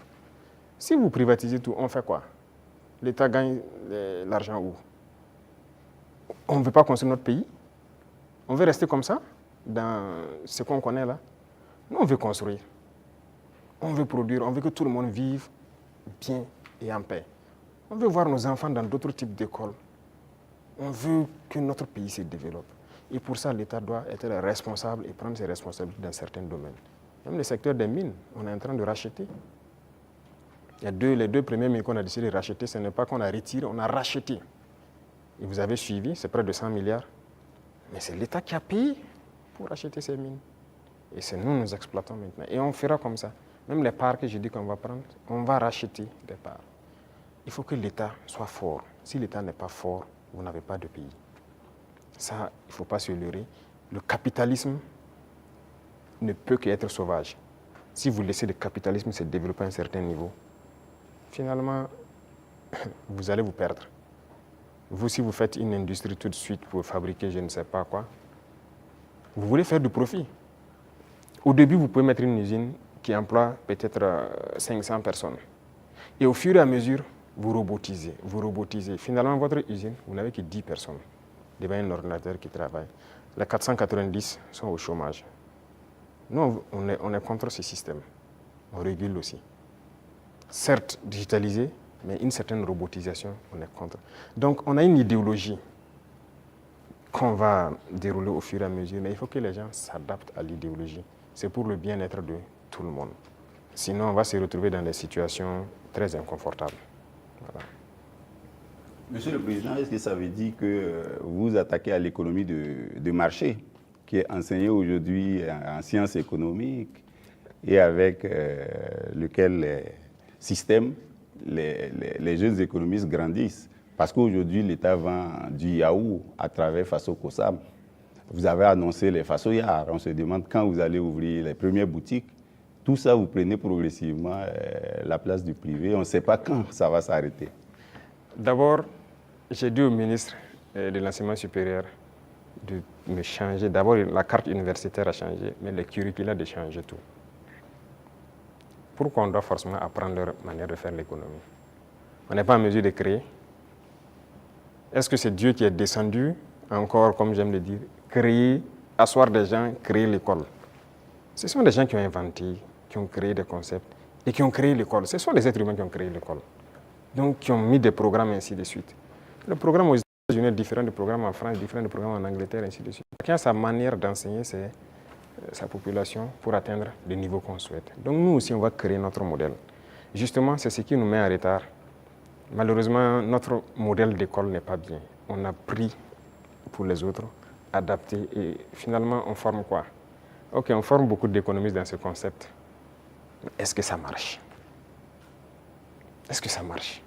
Si vous privatisez tout, on fait quoi? L'État gagne l'argent où? On ne veut pas construire notre pays? On veut rester comme ça, dans ce qu'on connaît là? Nous, on veut construire. On veut produire, on veut que tout le monde vive bien et en paix. On veut voir nos enfants dans d'autres types d'écoles. On veut que notre pays se développe. Et pour ça, l'État doit être responsable et prendre ses responsabilités dans certains domaines. Même le secteur des mines, on est en train de racheter. Il y a les deux premières mines qu'on a décidé de racheter, ce n'est pas qu'on a retiré, on a racheté. Et vous avez suivi, c'est près de 100 milliards. Mais c'est l'État qui a payé pour racheter ces mines. Et c'est nous exploitons maintenant. Et on fera comme ça. Même les parts que j'ai dit qu'on va prendre, on va racheter des parts. Il faut que l'État soit fort. Si l'État n'est pas fort, vous n'avez pas de pays. Ça, il ne faut pas se leurrer. Le capitalisme ne peut qu'être sauvage. Si vous laissez le capitalisme se développer à un certain niveau, finalement, vous allez vous perdre. Vous, si vous faites une industrie tout de suite pour fabriquer je ne sais pas quoi, vous voulez faire du profit. Au début, vous pouvez mettre une usine qui emploie peut-être 500 personnes. Et au fur et à mesure, vous robotisez. Finalement, votre usine, vous n'avez que 10 personnes. Devant un ordinateur qui travaille. Les 490 sont au chômage. Nous, on est contre ce système. On régule aussi. Certes, digitalisé, mais une certaine robotisation, on est contre. Donc, on a une idéologie qu'on va dérouler au fur et à mesure, mais il faut que les gens s'adaptent à l'idéologie. C'est pour le bien-être de tout le monde. Sinon, on va se retrouver dans des situations très inconfortables. Voilà. Monsieur le Président, est-ce que ça veut dire que vous attaquez à l'économie de marché, qui est enseignée aujourd'hui en sciences économiques et avec lequel les systèmes, les jeunes économistes grandissent? Parce qu'aujourd'hui, l'État vend du yaourt à travers Faso Kosam. Vous avez annoncé les Fasoyards. On se demande quand vous allez ouvrir les premières boutiques. Tout ça, vous prenez progressivement la place du privé. On ne sait pas quand ça va s'arrêter. D'abord, j'ai dit au ministre de l'Enseignement supérieur de me changer. D'abord, la carte universitaire a changé, mais le curricula de changer tout. Pourquoi on doit forcément apprendre leur manière de faire l'économie? On n'est pas en mesure de créer. Est-ce que c'est Dieu qui est descendu, encore, comme j'aime le dire, créer, asseoir des gens, créer l'école? Ce sont des gens qui ont inventé, qui ont créé des concepts et qui ont créé l'école. Ce sont les êtres humains qui ont créé l'école. Donc, qui ont mis des programmes, ainsi de suite. Le programme aux États-Unis est différent du programme en France, différent du programme en Angleterre, ainsi de suite. Chacun a sa manière d'enseigner sa population pour atteindre le niveau qu'on souhaite. Donc, nous aussi, on va créer notre modèle. Justement, c'est ce qui nous met en retard. Malheureusement, notre modèle d'école n'est pas bien. On a pris pour les autres, adapté, et finalement, on forme quoi? Ok, on forme beaucoup d'économistes dans ce concept. Mais est-ce que ça marche? Est-ce que ça marche?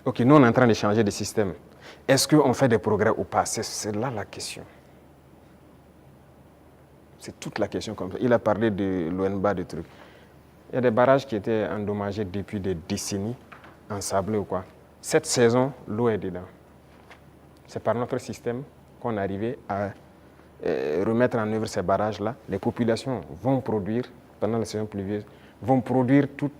Ok, nous, on est en train de changer de système. Est-ce qu'on fait des progrès ou pas? C'est là la question. C'est toute la question comme ça. Il a parlé de l'ONBA, de trucs. Il y a des barrages qui étaient endommagés depuis des décennies, ensablés ou quoi. Cette saison, l'eau est dedans. C'est par notre système qu'on est arrivé à remettre en œuvre ces barrages-là. Les populations vont produire, pendant la saison pluvieuse, vont produire toute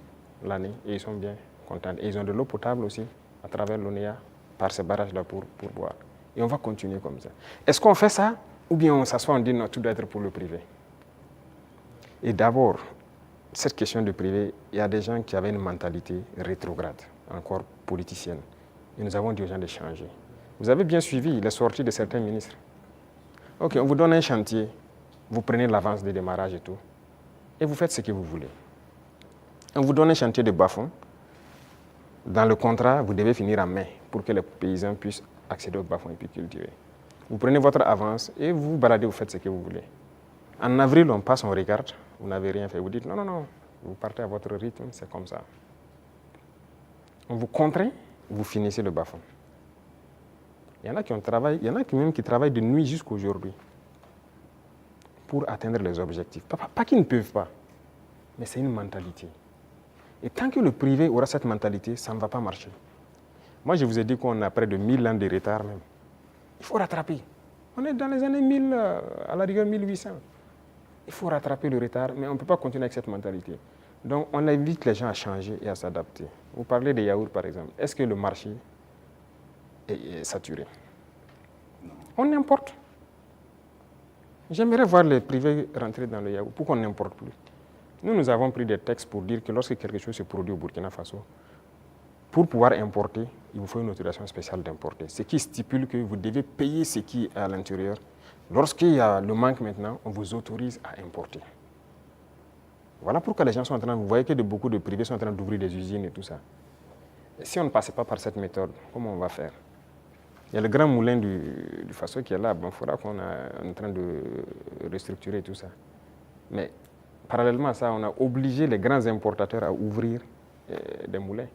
l'année et ils sont bien contents. Et ils ont de l'eau potable aussi, à travers l'ONEA, par ces barrages-là pour boire. Et on va continuer comme ça. Est-ce qu'on fait ça ou bien on s'assoit, on dit non, tout doit être pour le privé? Et d'abord, cette question du privé, il y a des gens qui avaient une mentalité rétrograde, encore politicienne. Et nous avons dit aux gens de changer. Vous avez bien suivi les sorties de certains ministres. Ok, on vous donne un chantier, vous prenez l'avance de démarrage et tout, et vous faites ce que vous voulez. On vous donne un chantier de bas-fond. Dans le contrat, vous devez finir en mai pour que les paysans puissent accéder au bas-fond et puis cultiver. Vous prenez votre avance et vous vous baladez, vous faites ce que vous voulez. En avril, on passe, on regarde, vous n'avez rien fait. Vous dites non, non, non, vous partez à votre rythme, c'est comme ça. On vous contraint, vous finissez le bas-fond. Il y en a qui travaillent, il y en a même qui travaillent de nuit jusqu'à aujourd'hui pour atteindre les objectifs. Pas qu'ils ne peuvent pas, mais c'est une mentalité. Et tant que le privé aura cette mentalité, ça ne va pas marcher. Moi, je vous ai dit qu'on a près de 1000 ans de retard même. Il faut rattraper. On est dans les années 1000, à la rigueur 1800. Il faut rattraper le retard, mais on ne peut pas continuer avec cette mentalité. Donc, on invite les gens à changer et à s'adapter. Vous parlez des yaourts, par exemple. Est-ce que le marché est saturé? Non. On importe. J'aimerais voir les privés rentrer dans le yaourt. Pourquoi on n'importe plus? Nous avons pris des textes pour dire que lorsque quelque chose se produit au Burkina Faso, pour pouvoir importer, il vous faut une autorisation spéciale d'importer. Ce qui stipule que vous devez payer ce qui est à l'intérieur. Lorsqu'il y a le manque maintenant, on vous autorise à importer. Voilà pourquoi les gens sont en train, vous voyez que beaucoup de privés sont en train d'ouvrir des usines et tout ça. Et si on ne passait pas par cette méthode, comment on va faire? Il y a le grand moulin du Faso qui est là, bon, il faudra qu'on est en train de restructurer tout ça. Mais parallèlement à ça, on a obligé les grands importateurs à ouvrir des moulins.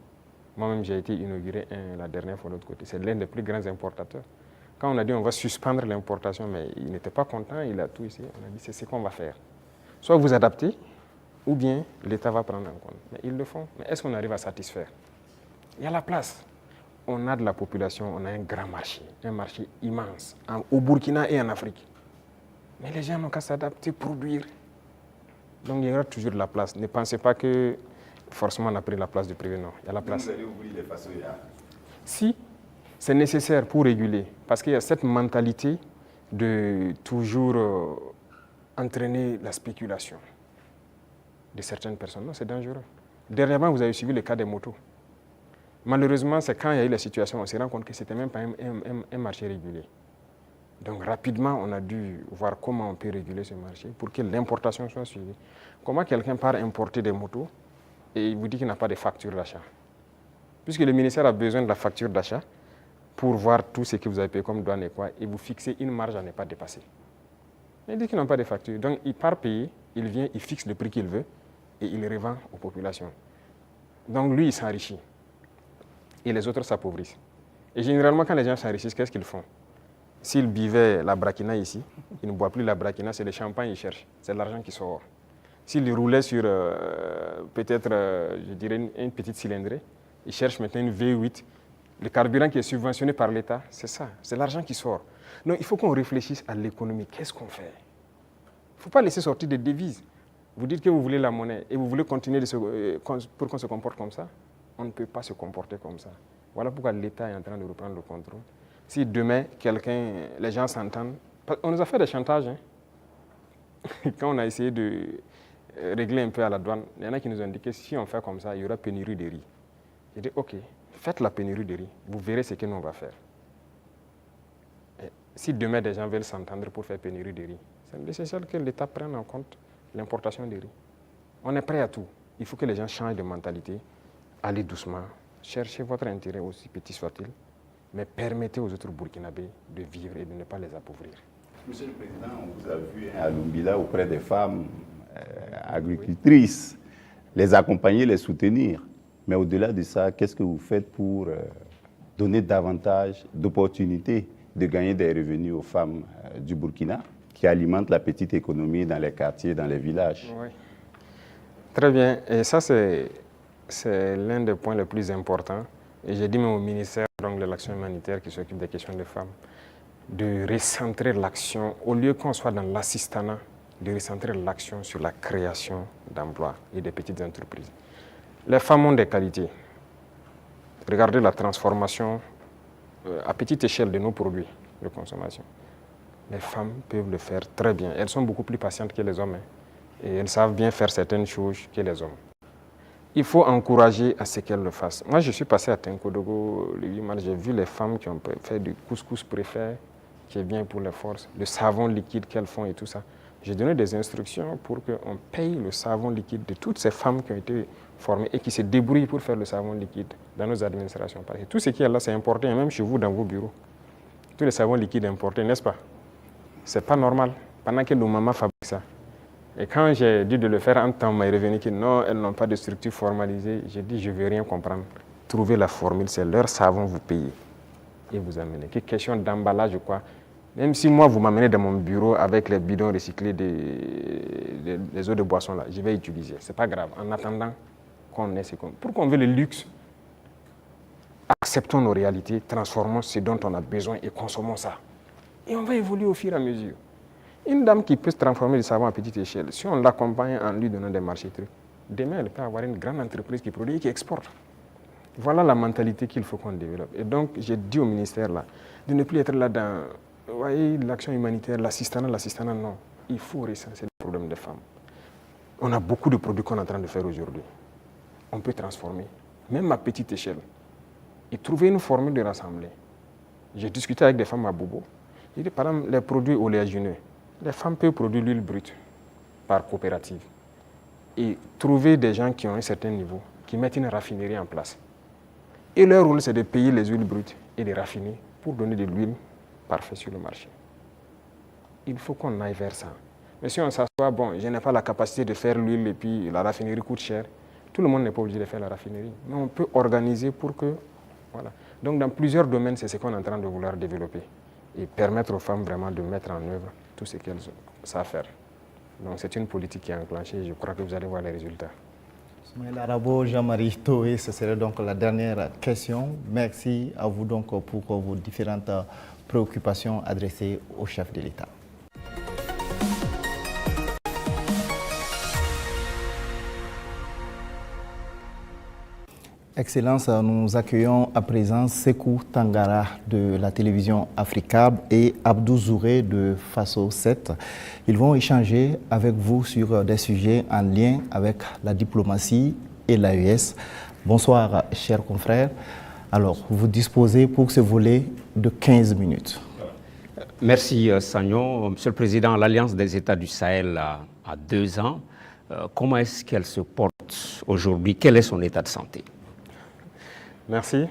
Moi-même, j'ai été inauguré la dernière fois de l'autre côté. C'est l'un des plus grands importateurs. Quand on a dit on va suspendre l'importation, mais il n'était pas content, il a tout essayé. On a dit c'est ce qu'on va faire. Soit vous adaptez, ou bien l'État va prendre en compte. Mais ils le font. Mais est-ce qu'on arrive à satisfaire? Il y a la place. On a de la population, on a un grand marché immense, au Burkina et en Afrique. Mais les gens n'ont qu'à s'adapter, produire. Donc il y aura toujours de la place. Ne pensez pas que forcément on a pris la place du privé, non. Il y a la place. Vous allez ouvrir les façons. Si, c'est nécessaire pour réguler, parce qu'il y a cette mentalité de toujours entraîner la spéculation de certaines personnes. Non, c'est dangereux. Dernièrement, vous avez suivi le cas des motos. Malheureusement, c'est quand il y a eu la situation, on s'est rendu compte que ce n'était même pas un marché régulé. Donc rapidement, on a dû voir comment on peut réguler ce marché pour que l'importation soit suivie. Comment quelqu'un part importer des motos et il vous dit qu'il n'a pas de facture d'achat? Puisque le ministère a besoin de la facture d'achat pour voir tout ce que vous avez payé comme douane et quoi, et vous fixez une marge à ne pas dépasser. Il dit qu'ils n'ont pas de facture. Donc il part payer, il vient, il fixe le prix qu'il veut et il revend aux populations. Donc lui, il s'enrichit. Et les autres s'appauvrissent. Et généralement, quand les gens s'enrichissent, qu'est-ce qu'ils font? S'ils buvaient la braquina ici, ils ne boivent plus la braquina, c'est le champagne qu'ils cherchent. C'est l'argent qui sort. S'ils roulaient sur peut-être, je dirais, une petite cylindrée, ils cherchent maintenant une V8. Le carburant qui est subventionné par l'État, c'est ça, c'est l'argent qui sort. Donc il faut qu'on réfléchisse à l'économie. Qu'est-ce qu'on fait? Il ne faut pas laisser sortir des devises. Vous dites que vous voulez la monnaie et vous voulez continuer pour qu'on se comporte comme ça. On ne peut pas se comporter comme ça. Voilà pourquoi l'État est en train de reprendre le contrôle. Si demain, les gens s'entendent, on nous a fait des chantages. Hein. Quand on a essayé de régler un peu à la douane, il y en a qui nous ont dit que si on fait comme ça, il y aura pénurie de riz. J'ai dit, ok, faites la pénurie de riz, vous verrez ce que nous on va faire. Et si demain des gens veulent s'entendre pour faire pénurie de riz, c'est nécessaire que l'État prenne en compte l'importation de riz. On est prêt à tout. Il faut que les gens changent de mentalité. Allez doucement, cherchez votre intérêt aussi petit soit-il, mais permettez aux autres Burkinabés de vivre et de ne pas les appauvrir. Monsieur le Président, on vous a vu à Lumbila auprès des femmes agricultrices, les accompagner, les soutenir. Mais au-delà de ça, qu'est-ce que vous faites pour donner davantage d'opportunités de gagner des revenus aux femmes du Burkina qui alimentent la petite économie dans les quartiers, dans les villages? Oui. Très bien. Et ça, c'est l'un des points les plus importants. Et j'ai dit même au ministère de l'Action humanitaire qui s'occupe des questions des femmes, de recentrer l'action, au lieu qu'on soit dans l'assistanat, de recentrer l'action sur la création d'emplois et des petites entreprises. Les femmes ont des qualités. Regardez la transformation à petite échelle de nos produits de consommation. Les femmes peuvent le faire très bien. Elles sont beaucoup plus patientes que les hommes. Hein, et elles savent bien faire certaines choses que les hommes. Il faut encourager à ce qu'elles le fassent. Moi, je suis passé à Tenkodogo le 8 mars, j'ai vu les femmes qui ont fait du couscous préfet, qui est bien pour les forces, le savon liquide qu'elles font et tout ça. J'ai donné des instructions pour qu'on paye le savon liquide de toutes ces femmes qui ont été formées et qui se débrouillent pour faire le savon liquide dans nos administrations. Parce que tout ce qui est là, c'est importé, même chez vous, dans vos bureaux. Tous les savons liquides importés, n'est-ce pas? C'est pas normal, pendant que nos mamans fabriquent ça. Et quand j'ai dit de le faire, un temps m'a revenu que non, elles n'ont pas de structure formalisée. J'ai dit, je ne veux rien comprendre. Trouvez la formule, c'est leur savon, vous payez et vous amenez. Que question d'emballage, quoi. Même si moi, vous m'amenez dans mon bureau avec les bidons recyclés des eaux de boisson, là, je vais utiliser. Ce n'est pas grave. En attendant qu'on ait ce qu'on... Pour qu'on veut le luxe, acceptons nos réalités, transformons ce dont on a besoin et consommons ça. Et on va évoluer au fur et à mesure. Une dame qui peut se transformer du savon à petite échelle, si on l'accompagne en lui donnant des marchés trucs, demain, elle peut avoir une grande entreprise qui produit et qui exporte. Voilà la mentalité qu'il faut qu'on développe. Et donc, j'ai dit au ministère là, de ne plus être là dans, vous voyez, l'action humanitaire, l'assistanat, non. Il faut recenser les problèmes des femmes. On a beaucoup de produits qu'on est en train de faire aujourd'hui. On peut transformer, même à petite échelle, et trouver une formule de rassembler. J'ai discuté avec des femmes à Bobo. J'ai dit, par exemple, les produits oléagineux, les femmes peuvent produire l'huile brute par coopérative et trouver des gens qui ont un certain niveau, qui mettent une raffinerie en place. Et leur rôle, c'est de payer les huiles brutes et de raffiner pour donner de l'huile parfaite sur le marché. Il faut qu'on aille vers ça. Mais si on s'assoit, bon, je n'ai pas la capacité de faire l'huile et puis la raffinerie coûte cher, tout le monde n'est pas obligé de faire la raffinerie. Mais on peut organiser pour que... Voilà. Donc dans plusieurs domaines, c'est ce qu'on est en train de vouloir développer et permettre aux femmes vraiment de mettre en œuvre tout ce qu'elles savent faire. Donc c'est une politique qui est enclenchée et je crois que vous allez voir les résultats. Soumaïla Rabo, Jean-Marie Toé, ce serait donc la dernière question. Merci à vous donc pour vos différentes préoccupations adressées au chef de l'État. Excellence, nous accueillons à présent Sekou Tangara de la télévision Africable et Abdou Zouré de Faso 7. Ils vont échanger avec vous sur des sujets en lien avec la diplomatie et l'AES. Bonsoir, chers confrères. Alors, vous disposez pour ce volet de 15 minutes. Merci, Sagnon. Monsieur le Président, l'Alliance des États du Sahel a 2 ans. Comment est-ce qu'elle se porte aujourd'hui? Quel est son état de santé? Merci.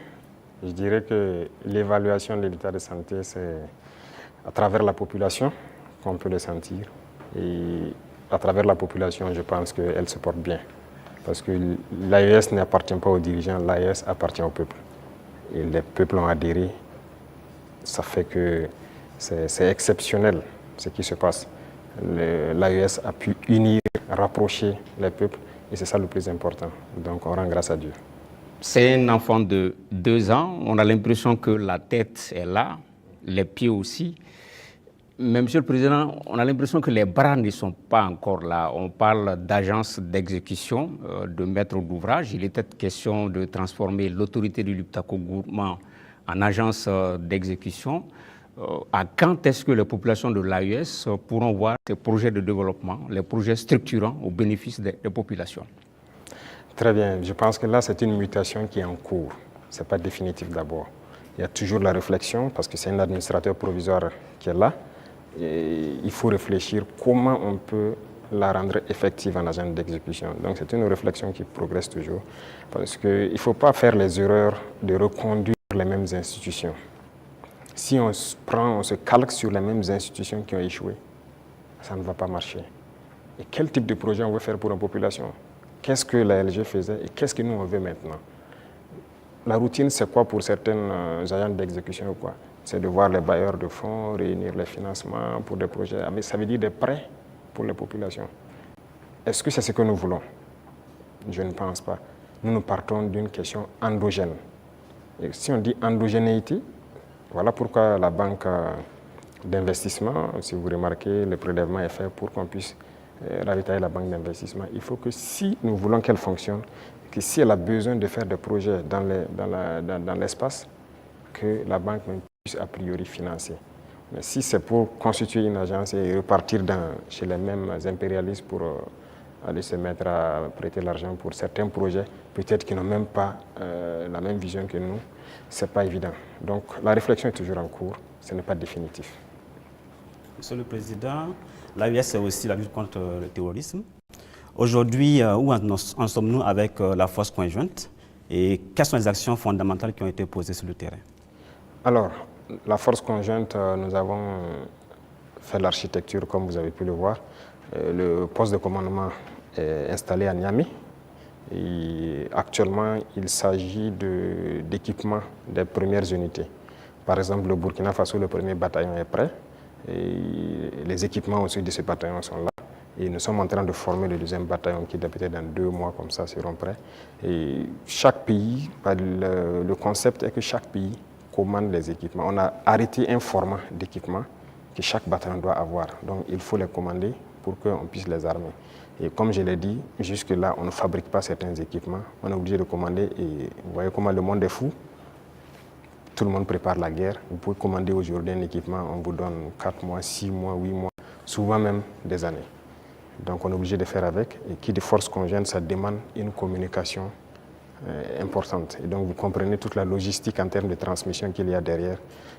Je dirais que l'évaluation de l'état de santé, c'est à travers la population qu'on peut le sentir. Et à travers la population, je pense qu'elle se porte bien. Parce que l'AES n'appartient pas aux dirigeants, l'AES appartient au peuple. Et les peuples ont adhéré. Ça fait que c'est exceptionnel ce qui se passe. L'AES a pu unir, rapprocher les peuples et c'est ça le plus important. Donc on rend grâce à Dieu. C'est un enfant de 2 ans. On a l'impression que la tête est là, les pieds aussi. Mais Monsieur le Président, on a l'impression que les bras ne sont pas encore là. On parle d'agence d'exécution, de maître d'ouvrage. Il était question de transformer l'autorité du Liptako Gourmand en agence d'exécution. À quand est-ce que les populations de l'AES pourront voir ces projets de développement, les projets structurants au bénéfice des populations? Très bien. Je pense que là, c'est une mutation qui est en cours. Ce n'est pas définitif d'abord. Il y a toujours la réflexion, parce que c'est un administrateur provisoire qui est là. Et il faut réfléchir comment on peut la rendre effective en agent d'exécution. Donc c'est une réflexion qui progresse toujours. Parce qu'il ne faut pas faire les erreurs de reconduire les mêmes institutions. Si on se calque sur les mêmes institutions qui ont échoué, ça ne va pas marcher. Et quel type de projet on veut faire pour une population? Qu'est-ce que la LG faisait et qu'est-ce que nous on veut maintenant? La routine, c'est quoi pour certains agents d'exécution ou quoi? C'est de voir les bailleurs de fonds, réunir les financements pour des projets. Mais ça veut dire des prêts pour les populations. Est-ce que c'est ce que nous voulons? Je ne pense pas. Nous partons d'une question endogène. Et si on dit endogénéité, voilà pourquoi la banque d'investissement, si vous remarquez, le prélèvement est fait pour qu'on puisse ravitailler la banque d'investissement. Il faut que si nous voulons qu'elle fonctionne, que si elle a besoin de faire des projets dans l'espace, que la banque puisse a priori financer. Mais si c'est pour constituer une agence et repartir chez les mêmes impérialistes pour aller se mettre à prêter l'argent pour certains projets, peut-être qu'ils n'ont même pas la même vision que nous, ce n'est pas évident. Donc la réflexion est toujours en cours, ce n'est pas définitif. Monsieur le Président, l'AES c'est aussi la lutte contre le terrorisme. Aujourd'hui, où en sommes-nous avec la force conjointe et quelles sont les actions fondamentales qui ont été posées sur le terrain? Alors, la force conjointe, nous avons fait l'architecture comme vous avez pu le voir. Le poste de commandement est installé à Niamey. Et actuellement, il s'agit d'équipement des premières unités. Par exemple, le Burkina Faso, le premier bataillon est prêt. Et les équipements aussi de ce bataillon sont là. Et nous sommes en train de former le deuxième bataillon qui, peut-être dans 2 mois, comme ça, seront prêts. Et chaque pays, le concept est que chaque pays commande les équipements. On a arrêté un format d'équipement que chaque bataillon doit avoir. Donc, il faut les commander pour qu'on puisse les armer. Et comme je l'ai dit, jusque-là, on ne fabrique pas certains équipements. On est obligé de commander. Et vous voyez comment le monde est fou. Tout le monde prépare la guerre. Vous pouvez commander aujourd'hui un équipement, on vous donne 4 mois, 6 mois, 8 mois, souvent même des années. Donc on est obligé de faire avec. Et qui de force conjointe, ça demande une communication importante. Et donc vous comprenez toute la logistique en termes de transmission qu'il y a derrière.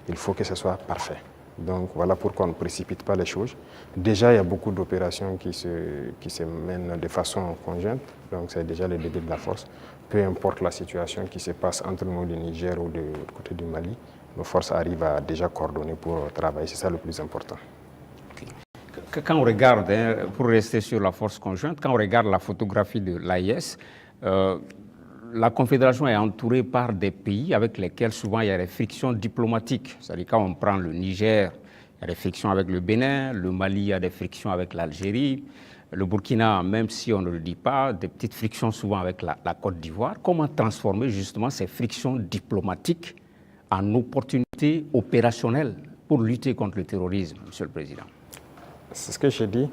Il faut que ce soit parfait. Donc voilà pourquoi on ne précipite pas les choses. Déjà, il y a beaucoup d'opérations qui se mènent de façon conjointe. Donc c'est déjà le début de la force. Peu importe la situation qui se passe entre nous, du Niger ou du côté du Mali, nos forces arrivent à déjà coordonner pour travailler. C'est ça le plus important. Quand on regarde, pour rester sur la force conjointe, quand on regarde la photographie de l'AIS, la Confédération est entourée par des pays avec lesquels souvent il y a des frictions diplomatiques. C'est-à-dire quand on prend le Niger, il y a des frictions avec le Bénin, le Mali, il y a des frictions avec l'Algérie, le Burkina, même si on ne le dit pas, des petites frictions souvent avec la Côte d'Ivoire. Comment transformer justement ces frictions diplomatiques en opportunités opérationnelles pour lutter contre le terrorisme, Monsieur le Président? C'est ce que j'ai dit.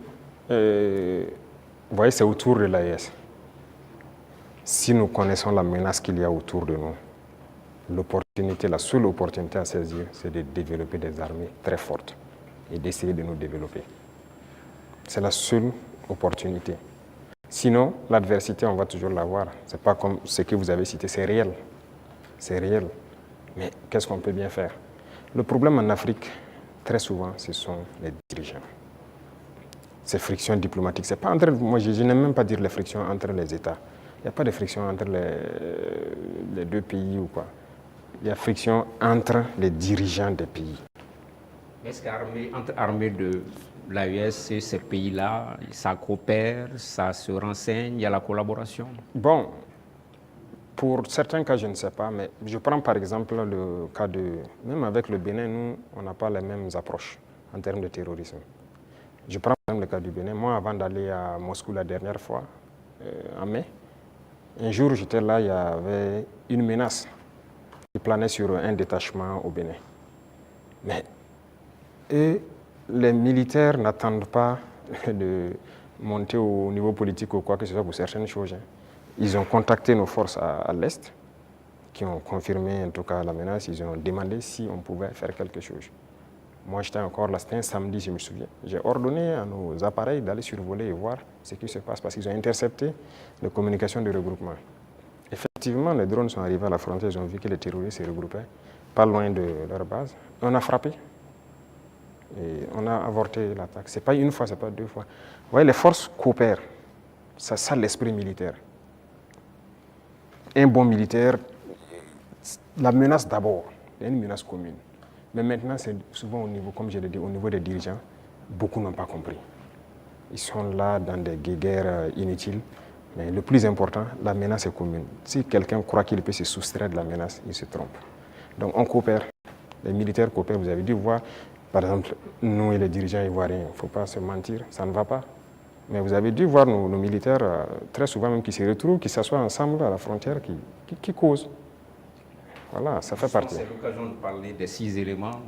Vous voyez, c'est autour de l'AES. Si nous connaissons la menace qu'il y a autour de nous, l'opportunité, la seule opportunité à saisir, c'est de développer des armées très fortes et d'essayer de nous développer. C'est la seule opportunité. Sinon, l'adversité, on va toujours l'avoir. Ce n'est pas comme ce que vous avez cité, c'est réel. C'est réel. Mais qu'est-ce qu'on peut bien faire? Le problème en Afrique, très souvent, ce sont les dirigeants. Ces frictions diplomatiques, c'est pas entre, moi je n'aime même pas dire les frictions entre les États. Il n'y a pas de friction entre les 2 pays ou quoi. Il y a friction entre les dirigeants des pays. Est-ce qu'entre armées de l'AES et ces pays-là, ça coopère, ça se renseigne, il y a la collaboration? Bon, pour certains cas, je ne sais pas, mais je prends par exemple le cas de... Même avec le Bénin, nous, on n'a pas les mêmes approches en termes de terrorisme. Je prends par exemple le cas du Bénin. Moi, avant d'aller à Moscou la dernière fois, en mai, un jour, j'étais là, il y avait une menace qui planait sur un détachement au Bénin. Mais les militaires n'attendent pas de monter au niveau politique ou quoi que ce soit pour certaines choses. Ils ont contacté nos forces à l'Est, qui ont confirmé en tout cas la menace. Ils ont demandé si on pouvait faire quelque chose. Moi, j'étais encore là, c'était un samedi, je me souviens. J'ai ordonné à nos appareils d'aller survoler et voir ce qui se passe, parce qu'ils ont intercepté les communications de regroupement. Effectivement, les drones sont arrivés à la frontière, ils ont vu que les terroristes se regroupaient pas loin de leur base. On a frappé et on a avorté l'attaque. Ce n'est pas une fois, ce n'est pas 2 fois. Vous voyez, les forces coopèrent. C'est ça l'esprit militaire. Un bon militaire, la menace d'abord, il y a une menace commune. Mais maintenant, c'est souvent au niveau, comme je l'ai dit, au niveau des dirigeants, beaucoup n'ont pas compris. Ils sont là dans des guerres inutiles. Mais le plus important, la menace est commune. Si quelqu'un croit qu'il peut se soustraire de la menace, il se trompe. Donc on coopère. Les militaires coopèrent. Vous avez dû voir, par exemple, nous et les dirigeants ivoiriens, il ne faut pas se mentir, ça ne va pas. Mais vous avez dû voir nos militaires, très souvent même, qui se retrouvent, qui s'assoient ensemble à la frontière, qui causent. Voilà, ça fait partie. C'est l'occasion de parler des 6 éléments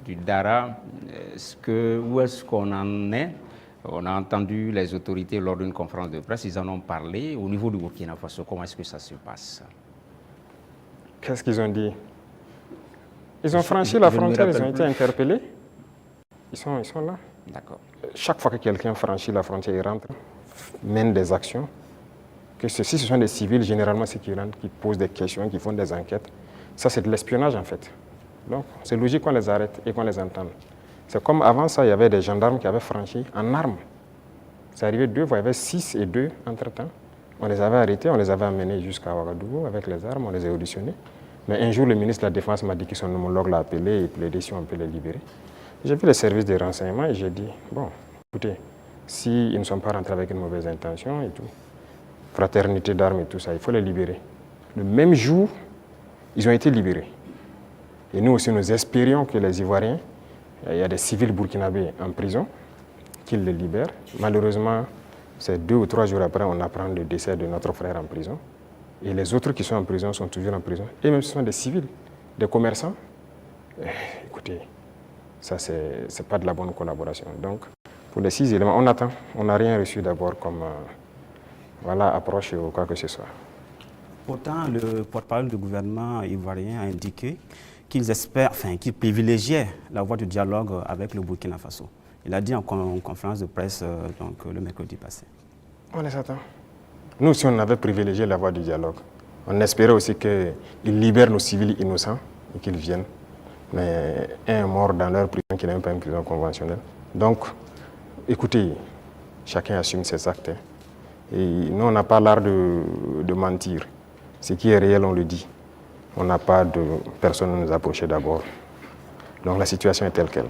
du DARA. Où est-ce qu'on en est? On a entendu les autorités lors d'une conférence de presse, ils en ont parlé. Au niveau du Burkina Faso, comment est-ce que ça se passe? Qu'est-ce qu'ils ont dit? Ils ont franchi la frontière, ils ont été interpellés. Ils sont là. D'accord. Chaque fois que quelqu'un franchit la frontière, il rentre, mène des actions. Que si ce sont des civils, généralement, ceux qui rentrent, qui posent des questions, qui font des enquêtes. Ça, c'est de l'espionnage, en fait. Donc, c'est logique qu'on les arrête et qu'on les entende. C'est comme avant ça, il y avait des gendarmes qui avaient franchi en armes. C'est arrivé 2 fois, il y avait 6 et 2 entre-temps. On les avait arrêtés, on les avait amenés jusqu'à Ouagadougou avec les armes, on les a auditionnés. Mais un jour, le ministre de la Défense m'a dit que son homologue l'a appelé et plaidé si on peut les libérer. J'ai vu les services de renseignement et j'ai dit, bon, écoutez, s'ils ne sont pas rentrés avec une mauvaise intention et tout, fraternité d'armes et tout ça, il faut les libérer. Le même jour, ils ont été libérés. Et nous aussi, nous espérions que les Ivoiriens, il y a des civils burkinabés en prison, qu'ils les libèrent. Malheureusement, c'est 2 ou 3 jours après, on apprend le décès de notre frère en prison. Et les autres qui sont en prison sont toujours en prison. Et même ce sont des civils, des commerçants. Écoutez, ça, c'est pas de la bonne collaboration. Donc, pour les 6 éléments, on attend. On n'a rien reçu d'abord comme approche ou quoi que ce soit. Pourtant, le porte-parole du gouvernement ivoirien a indiqué qu'ils espèrent, qu'ils privilégiaient la voie du dialogue avec le Burkina Faso. Il a dit en conférence de presse le mercredi passé. On les attend. Nous, si on avait privilégié la voie du dialogue, on espérait aussi qu'ils libèrent nos civils innocents et qu'ils viennent. Mais un est mort dans leur prison qui n'est même pas une prison conventionnelle. Donc, écoutez, chacun assume ses actes. Hein. Et nous, on n'a pas l'art de mentir. Ce qui est réel, on le dit. On n'a pas de personne à nous approcher d'abord. Donc la situation est telle qu'elle.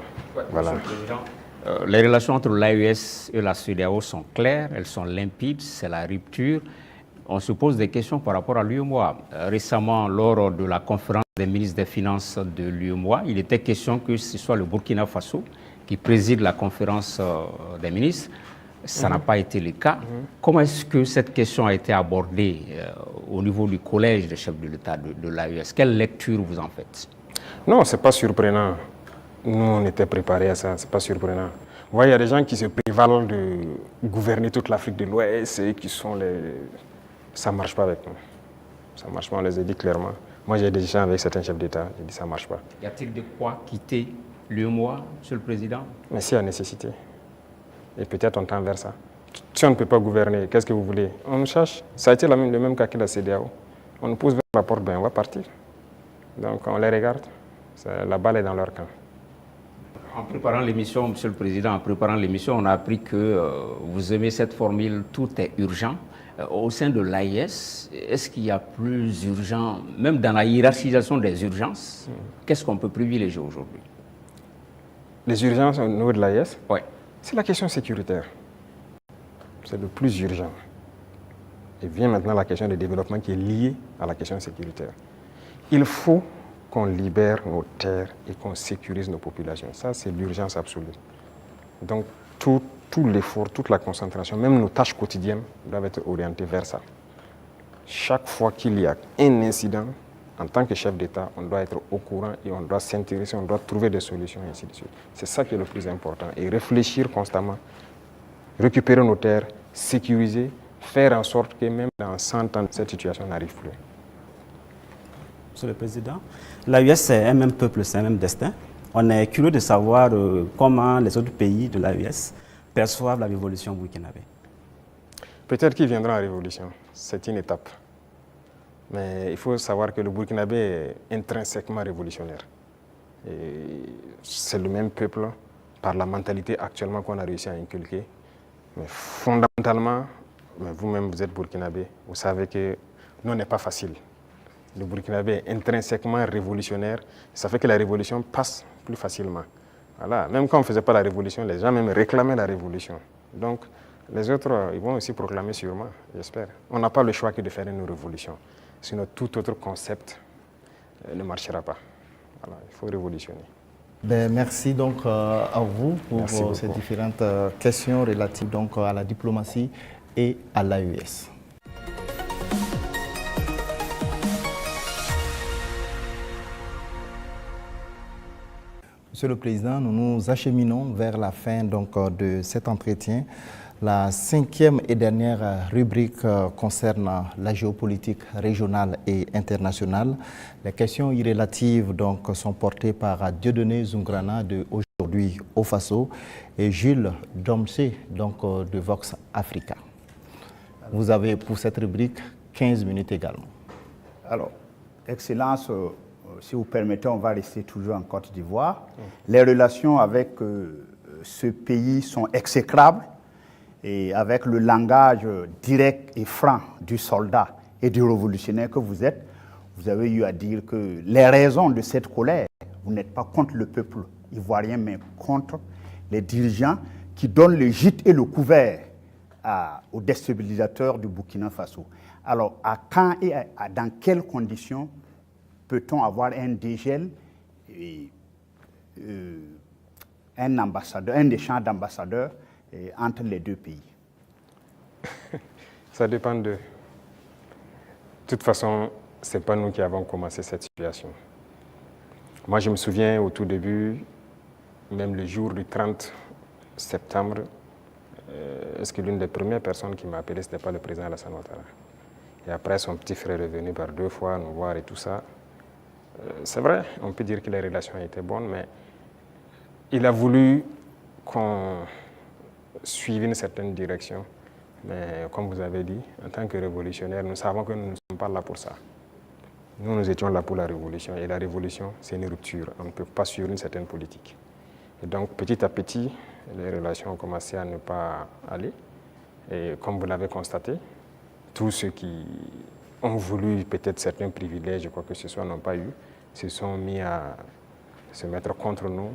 Voilà. Les relations entre l'AES et la CEDEAO sont claires, elles sont limpides, c'est la rupture. On se pose des questions par rapport à l'UEMOA. Récemment, lors de la conférence des ministres des Finances de l'UEMOA, il était question que ce soit le Burkina Faso qui préside la conférence des ministres. Ça n'a pas été le cas. Comment est-ce que cette question a été abordée au niveau du collège des chefs de l'État de l'AES? Quelle lecture vous en faites? Non, ce n'est pas surprenant. Nous, on était préparés à ça, ce n'est pas surprenant. Vous voyez, il y a des gens qui se prévalent de gouverner toute l'Afrique de l'Ouest et qui sont les... Ça ne marche pas avec nous. Ça ne marche pas, on les a dit clairement. Moi, j'ai des échanges avec certains chefs d'État, j'ai dit ça ne marche pas. Y a-t-il de quoi quitter l'UEMOA, Monsieur le Président? Mais s'il y a nécessité. Et peut-être on tend vers ça. Si on ne peut pas gouverner, qu'est-ce que vous voulez? On nous cherche. Ça a été le même cas que la CEDEAO. On nous pousse vers la porte, ben on va partir. Donc on les regarde. La balle est dans leur camp. En préparant l'émission, Monsieur le Président, on a appris que vous aimez cette formule « tout est urgent ». Au sein de l'AES, est-ce qu'il y a plus urgent, même dans la hiérarchisation des urgences? Qu'est-ce qu'on peut privilégier aujourd'hui? Les urgences au niveau de l'AES? Oui. C'est la question sécuritaire. C'est le plus urgent. Et vient maintenant la question de développement qui est liée à la question sécuritaire. Il faut qu'on libère nos terres et qu'on sécurise nos populations. Ça, c'est l'urgence absolue. Donc, tout l'effort, toute la concentration, même nos tâches quotidiennes doivent être orientées vers ça. Chaque fois qu'il y a un incident, en tant que chef d'État, on doit être au courant et on doit s'intéresser, on doit trouver des solutions et ainsi de suite. C'est ça qui est le plus important. Et réfléchir constamment, récupérer nos terres, sécuriser, faire en sorte que même dans 100 ans, cette situation n'arrive plus. Monsieur le Président, l'AES, c'est un même peuple, c'est un même destin. On est curieux de savoir comment les autres pays de l'AES perçoivent la révolution burkinabé. Peut-être qu'ils viendront à la révolution. C'est une étape. Mais il faut savoir que le Burkinabé est intrinsèquement révolutionnaire. C'est le même peuple par la mentalité actuellement qu'on a réussi à inculquer. Mais fondamentalement, vous-même vous êtes Burkinabé, vous savez que non n'est pas facile. Le Burkinabé est intrinsèquement révolutionnaire. Ça fait que la révolution passe plus facilement. Voilà. Même quand on ne faisait pas la révolution, les gens même réclamaient la révolution. Donc les autres, ils vont aussi proclamer sûrement, j'espère. On n'a pas le choix que de faire une révolution. Sinon, tout autre concept ne marchera pas. Voilà, il faut révolutionner. Ben, merci donc à vous pour ces différentes questions relatives donc à la diplomatie et à l'AES. Monsieur le Président, nous nous acheminons vers la fin donc, de cet entretien. La 5e et dernière rubrique concerne la géopolitique régionale et internationale. Les questions irrelatives donc, sont portées par Dieudonné Zungrana de Aujourd'hui au Faso et Jules Domsé donc, de Vox Africa. Vous avez pour cette rubrique 15 minutes également. Alors, Excellence, si vous permettez, on va rester toujours en Côte d'Ivoire. Les relations avec ce pays sont exécrables. Et avec le langage direct et franc du soldat et du révolutionnaire que vous êtes, vous avez eu à dire que les raisons de cette colère, vous n'êtes pas contre le peuple ivoirien, mais contre les dirigeants qui donne le gîte et le couvert aux déstabilisateurs du Burkina Faso. Alors, à quand et dans quelles conditions peut-on avoir un dégel et un échange d'ambassadeurs entre les deux pays? Ça dépend d'eux. De toute façon, ce n'est pas nous qui avons commencé cette situation. Moi, je me souviens au tout début, même le jour du 30 septembre, est-ce que l'une des premières personnes qui m'a appelé, ce n'était pas le président Alassane Ouattara. Et après, son petit frère est venu par 2 fois nous voir et tout ça. C'est vrai, on peut dire que les relations étaient bonnes, mais il a voulu qu'on suive une certaine direction. Mais comme vous avez dit, en tant que révolutionnaires, nous savons que nous ne sommes pas là pour ça. Nous étions là pour la révolution. Et la révolution, c'est une rupture. On ne peut pas suivre une certaine politique. Et donc, petit à petit, les relations ont commencé à ne pas aller. Et comme vous l'avez constaté, tous ceux qui ont voulu peut-être certains privilèges, quoi que ce soit, n'ont pas eu, se sont mis à se mettre contre nous,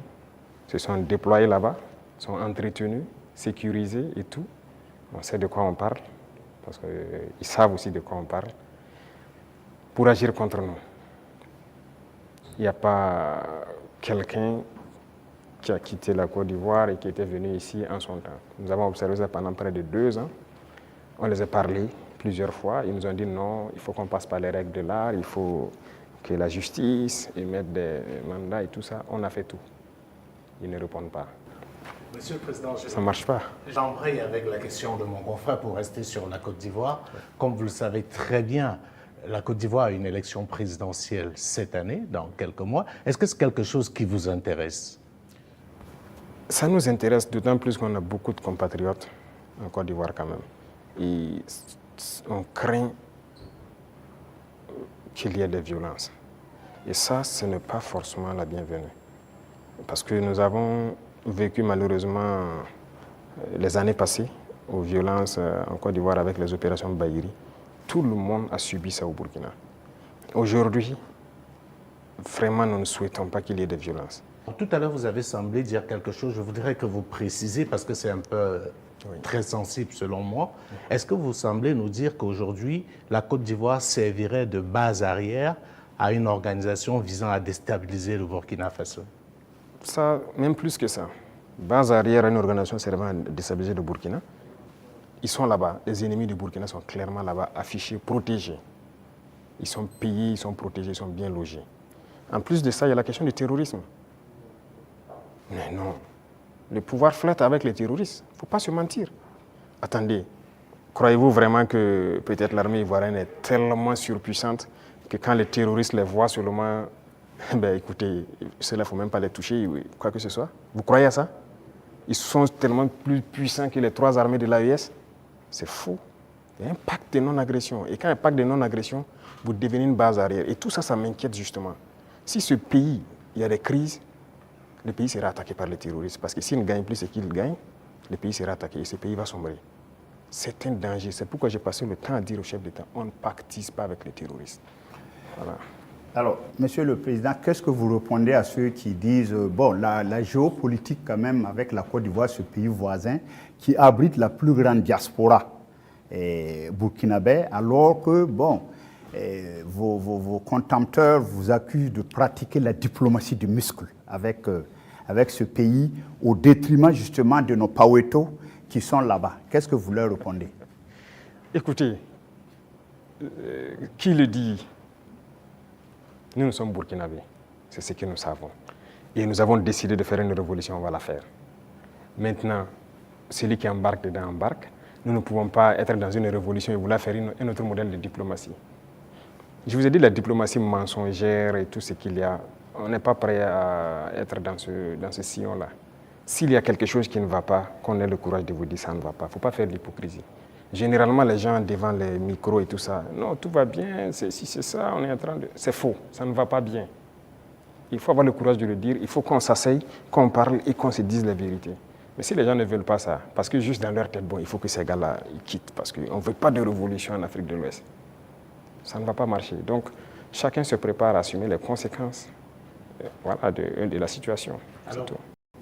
se sont déployés là-bas, sont entretenus, sécurisés et tout. On sait de quoi on parle, parce qu'ils savent aussi de quoi on parle, pour agir contre nous. Il n'y a pas quelqu'un qui a quitté la Côte d'Ivoire et qui était venu ici en son temps. Nous avons observé ça pendant près de 2 ans. On les a parlé plusieurs fois. Ils nous ont dit non, il faut qu'on passe par les règles de l'art, il faut que la justice émette des mandats et tout ça. On a fait tout. Ils ne répondent pas. Monsieur le Président, ça ne marche pas. J'embraye avec la question de mon confrère pour rester sur la Côte d'Ivoire. Comme vous le savez très bien, la Côte d'Ivoire a une élection présidentielle cette année, dans quelques mois. Est-ce que c'est quelque chose qui vous intéresse? Ça nous intéresse d'autant plus qu'on a beaucoup de compatriotes en Côte d'Ivoire quand même. Et on craint qu'il y ait des violences. Et ça, ce n'est pas forcément la bienvenue. Parce que nous avons vécu malheureusement les années passées aux violences en Côte d'Ivoire avec les opérations Bahiri. Tout le monde a subi ça au Burkina. Aujourd'hui, vraiment, nous ne souhaitons pas qu'il y ait des violences. Tout à l'heure, vous avez semblé dire quelque chose. Je voudrais que vous précisiez, parce que c'est un peu très sensible selon moi. Est-ce que vous semblez nous dire qu'aujourd'hui, la Côte d'Ivoire servirait de base arrière à une organisation visant à déstabiliser le Burkina Faso? Ça, même plus que ça. Base arrière à une organisation servant à déstabiliser le Burkina. Ils sont là-bas. Les ennemis du Burkina sont clairement là-bas, affichés, protégés. Ils sont payés, ils sont protégés, ils sont bien logés. En plus de ça, il y a la question du terrorisme. Mais non. Le pouvoir flotte avec les terroristes. Il ne faut pas se mentir. Attendez, croyez-vous vraiment que peut-être l'armée ivoirienne est tellement surpuissante que quand les terroristes les voient seulement, ben écoutez, ceux-là, il ne faut même pas les toucher, quoi que ce soit. Vous croyez à ça? Ils sont tellement plus puissants que les 3 armées de l'AES. C'est faux. Il y a un pacte de non-agression. Et quand il y a un pacte de non-agression, vous devenez une base arrière. Et tout ça, ça m'inquiète justement. Si ce pays, il y a des crises, le pays sera attaqué par les terroristes. Parce que s'ils ne gagnent plus ce qu'ils gagnent, le pays sera attaqué et ce pays va sombrer. C'est un danger. C'est pourquoi j'ai passé le temps à dire au chef d'État, on ne pactise pas avec les terroristes. Voilà. Alors, Monsieur le Président, qu'est-ce que vous répondez à ceux qui disent, bon, la géopolitique quand même avec la Côte d'Ivoire, ce pays voisin, qui abrite la plus grande diaspora burkinabé, alors que, bon, vos contempteurs vous accusent de pratiquer la diplomatie du muscle avec ce pays, au détriment justement de nos Paweto qui sont là-bas. Qu'est-ce que vous leur répondez? Écoutez, qui le dit? Nous sommes burkinabés, c'est ce que nous savons. Et nous avons décidé de faire une révolution, on va la faire. Maintenant, celui qui embarque dedans embarque. Nous ne pouvons pas être dans une révolution et vouloir faire un autre modèle de diplomatie. Je vous ai dit la diplomatie mensongère et tout ce qu'il y a. On n'est pas prêt à être dans ce sillon-là. S'il y a quelque chose qui ne va pas, qu'on ait le courage de vous dire ça ne va pas. Il ne faut pas faire de l'hypocrisie. Généralement, les gens devant les micros et tout ça, non, tout va bien, si c'est ça, on est en train de... C'est faux, ça ne va pas bien. Il faut avoir le courage de le dire, il faut qu'on s'asseye, qu'on parle et qu'on se dise la vérité. Mais si les gens ne veulent pas ça, parce que juste dans leur tête, bon, il faut que ces gars-là ils quittent, parce qu'on ne veut pas de révolution en Afrique de l'Ouest. Ça ne va pas marcher. Donc, chacun se prépare à assumer les conséquences voilà, de la situation. Alors,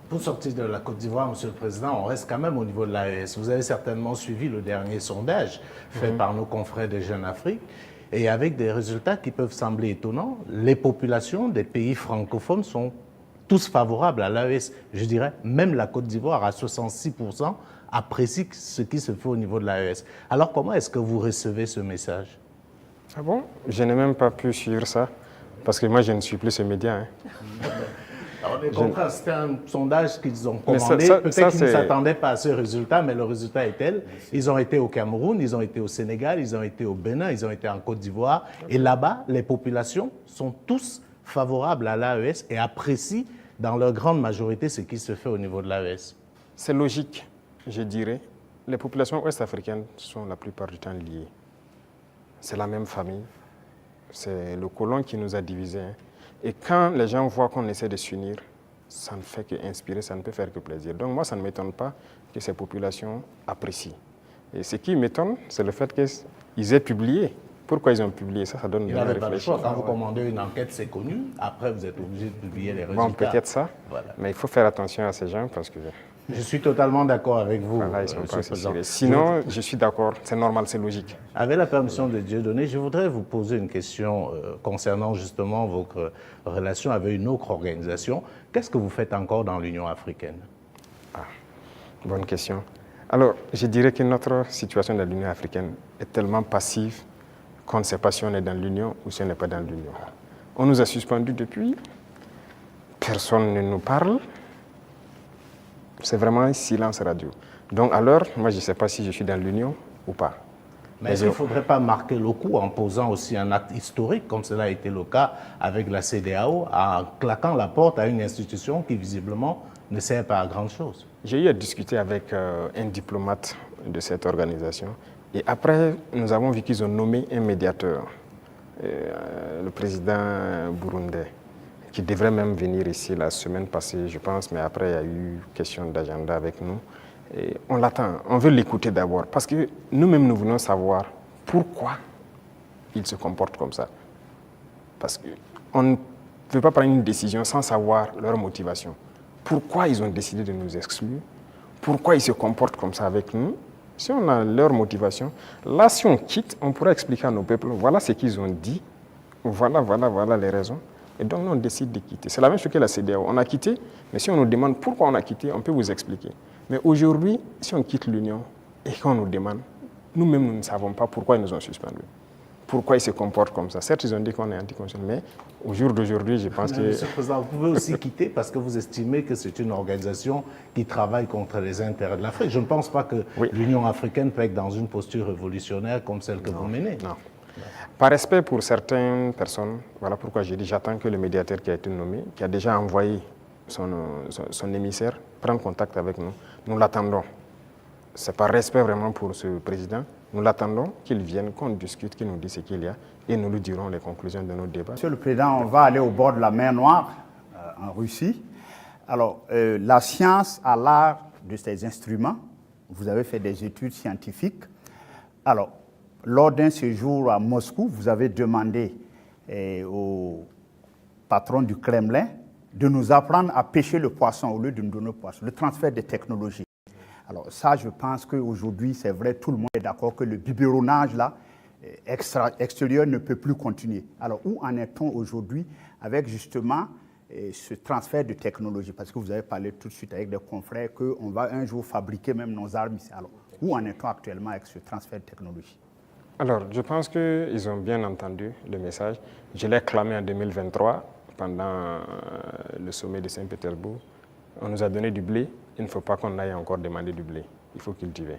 Pour sortir de la Côte d'Ivoire, Monsieur le Président, on reste quand même au niveau de l'AES. Vous avez certainement suivi le dernier sondage fait par nos confrères de Jeune Afrique, et avec des résultats qui peuvent sembler étonnants. Les populations des pays francophones sont tous favorables à l'AES. Je dirais même la Côte d'Ivoire, à 66%, apprécie ce qui se fait au niveau de l'AES. Alors comment est-ce que vous recevez ce message? Ah bon? Je n'ai même pas pu suivre ça, parce que moi je ne suis plus ce média. Hein. Alors, on est contraint, c'était un sondage qu'ils ont commandé. Peut-être qu'ils ne s'attendaient pas à ce résultat, mais le résultat est tel. Ils ont été au Cameroun, ils ont été au Sénégal, ils ont été au Bénin, ils ont été en Côte d'Ivoire. Et là-bas, les populations sont tous favorables à l'AES et apprécient dans leur grande majorité ce qui se fait au niveau de l'AES. C'est logique, je dirais. Les populations ouest-africaines sont la plupart du temps liées. C'est la même famille. C'est le colon qui nous a divisés. Hein. Et quand les gens voient qu'on essaie de s'unir, ça ne fait qu'inspirer, ça ne peut faire que plaisir. Donc moi, ça ne m'étonne pas que ces populations apprécient. Et ce qui m'étonne, c'est le fait qu'ils aient publié. Pourquoi ils ont publié ça? Ça donne de réfléchir. Pas le choix. Quand vous commandez une enquête, c'est connu. Après, vous êtes obligé de publier les résultats. Bon, peut-être ça. Voilà. Mais il faut faire attention à ces gens parce que... Je suis totalement d'accord avec vous. Voilà, ils sont pas Sinon, je suis d'accord, c'est normal, c'est logique. Avec la permission de Dieudonné, je voudrais vous poser une question concernant justement votre relation avec une autre organisation. Qu'est-ce que vous faites encore dans l'Union africaine? Bonne question. Alors, je dirais que notre situation dans l'Union africaine est tellement passive qu'on ne sait pas si on est dans l'Union ou si on n'est pas dans l'Union. On nous a suspendus depuis, personne ne nous parle. C'est vraiment un silence radio. Donc alors, moi je ne sais pas si je suis dans l'Union ou pas. Mais est-ce qu'il ne faudrait pas marquer le coup en posant aussi un acte historique, comme cela a été le cas avec la CEDEAO, en claquant la porte à une institution qui visiblement ne sert pas à grand-chose? J'ai eu à discuter avec un diplomate de cette organisation. Et après, nous avons vu qu'ils ont nommé un médiateur, le président burundais, qui devrait même venir ici la semaine passée, je pense, mais après, il y a eu question d'agenda avec nous. Et on l'attend, on veut l'écouter d'abord, parce que nous-mêmes, nous voulons savoir pourquoi ils se comportent comme ça. Parce qu'on ne peut pas prendre une décision sans savoir leur motivation. Pourquoi ils ont décidé de nous exclure? Pourquoi ils se comportent comme ça avec nous? Si on a leur motivation, là, si on quitte, on pourra expliquer à nos peuples, voilà ce qu'ils ont dit, voilà les raisons. Et donc, nous, on décide de quitter. C'est la même chose que la CEDEAO. On a quitté, mais si on nous demande pourquoi on a quitté, on peut vous expliquer. Mais aujourd'hui, si on quitte l'Union et qu'on nous demande, nous-mêmes, nous ne savons pas pourquoi ils nous ont suspendus. Pourquoi ils se comportent comme ça. Certes, ils ont dit qu'on est anticonstitutionnel, mais au jour d'aujourd'hui, je pense que... Monsieur le Président, vous pouvez aussi quitter parce que vous estimez que c'est une organisation qui travaille contre les intérêts de l'Afrique. Je ne pense pas que l'Union africaine peut être dans une posture révolutionnaire comme celle que vous menez. Non. Par respect pour certaines personnes, voilà pourquoi j'ai dit j'attends que le médiateur qui a été nommé, qui a déjà envoyé son émissaire, prenne contact avec nous. Nous l'attendons. C'est par respect vraiment pour ce président. Nous l'attendons qu'il vienne, qu'on discute, qu'il nous dise ce qu'il y a et nous lui dirons les conclusions de nos débats. Monsieur le Président, on va aller au bord de la mer Noire, en Russie. Alors, la science a l'art de ces instruments. Vous avez fait des études scientifiques. Alors, lors d'un séjour à Moscou, vous avez demandé au patron du Kremlin de nous apprendre à pêcher le poisson au lieu de nous donner le poisson, le transfert des technologies. Alors ça, je pense qu'aujourd'hui, c'est vrai, tout le monde est d'accord que le biberonnage là, extérieur ne peut plus continuer. Alors où en est-on aujourd'hui avec justement ce transfert de technologie? Parce que vous avez parlé tout de suite avec des confrères qu'on va un jour fabriquer même nos armes ici. Alors où en est-on actuellement avec ce transfert de technologie? Alors, je pense qu'ils ont bien entendu le message. Je l'ai clamé en 2023 pendant le sommet de Saint-Pétersbourg. On nous a donné du blé. Il ne faut pas qu'on aille encore demander du blé. Il faut cultiver.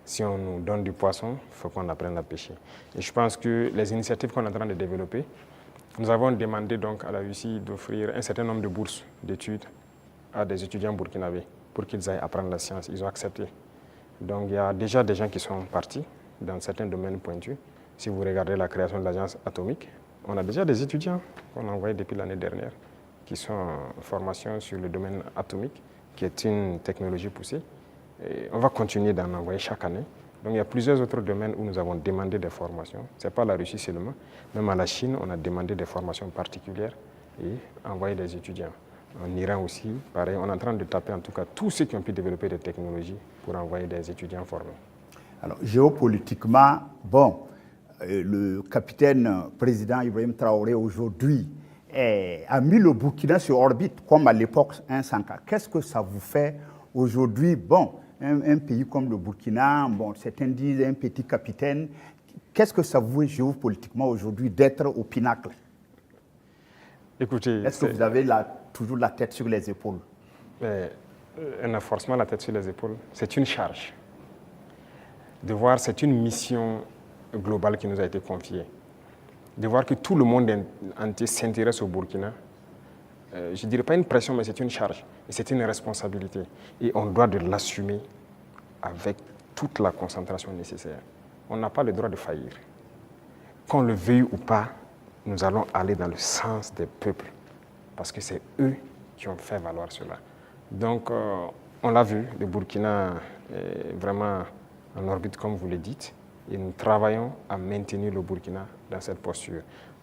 Si on nous donne du poisson, il faut qu'on apprenne à pêcher. Et je pense que les initiatives qu'on est en train de développer, nous avons demandé donc à la Russie d'offrir un certain nombre de bourses d'études à des étudiants burkinabés pour qu'ils aillent apprendre la science. Ils ont accepté. Donc il y a déjà des gens qui sont partis dans certains domaines pointus. Si vous regardez la création de l'agence atomique, on a déjà des étudiants qu'on a envoyés depuis l'année dernière qui sont en formation sur le domaine atomique, qui est une technologie poussée. Et on va continuer d'en envoyer chaque année. Donc il y a plusieurs autres domaines où nous avons demandé des formations. Ce n'est pas la Russie seulement. Même à la Chine, on a demandé des formations particulières et envoyé des étudiants. En Iran aussi, pareil, on est en train de taper en tout cas tous ceux qui ont pu développer des technologies pour envoyer des étudiants formés. Alors, géopolitiquement, bon, le capitaine président Ibrahim Traoré aujourd'hui a mis le Burkina sur orbite, comme à l'époque un Sanka. Qu'est-ce que ça vous fait aujourd'hui? Bon, un pays comme le Burkina, bon, certains disent un petit capitaine. Qu'est-ce que ça vous fait géopolitiquement aujourd'hui d'être au pinacle? Écoutez, est-ce que vous avez toujours la tête sur les épaules? On a forcément la tête sur les épaules. C'est une charge. De voir, c'est une mission globale qui nous a été confiée. De voir que tout le monde entier s'intéresse au Burkina, je ne dirais pas une pression, mais c'est une charge. Et c'est une responsabilité. Et on doit de l'assumer avec toute la concentration nécessaire. On n'a pas le droit de faillir. Qu'on le veuille ou pas, nous allons aller dans le sens des peuples. Parce que c'est eux qui ont fait valoir cela. Donc, on l'a vu, le Burkina est vraiment en orbite, comme vous le dites. Et nous travaillons à maintenir le Burkina dans cette posture,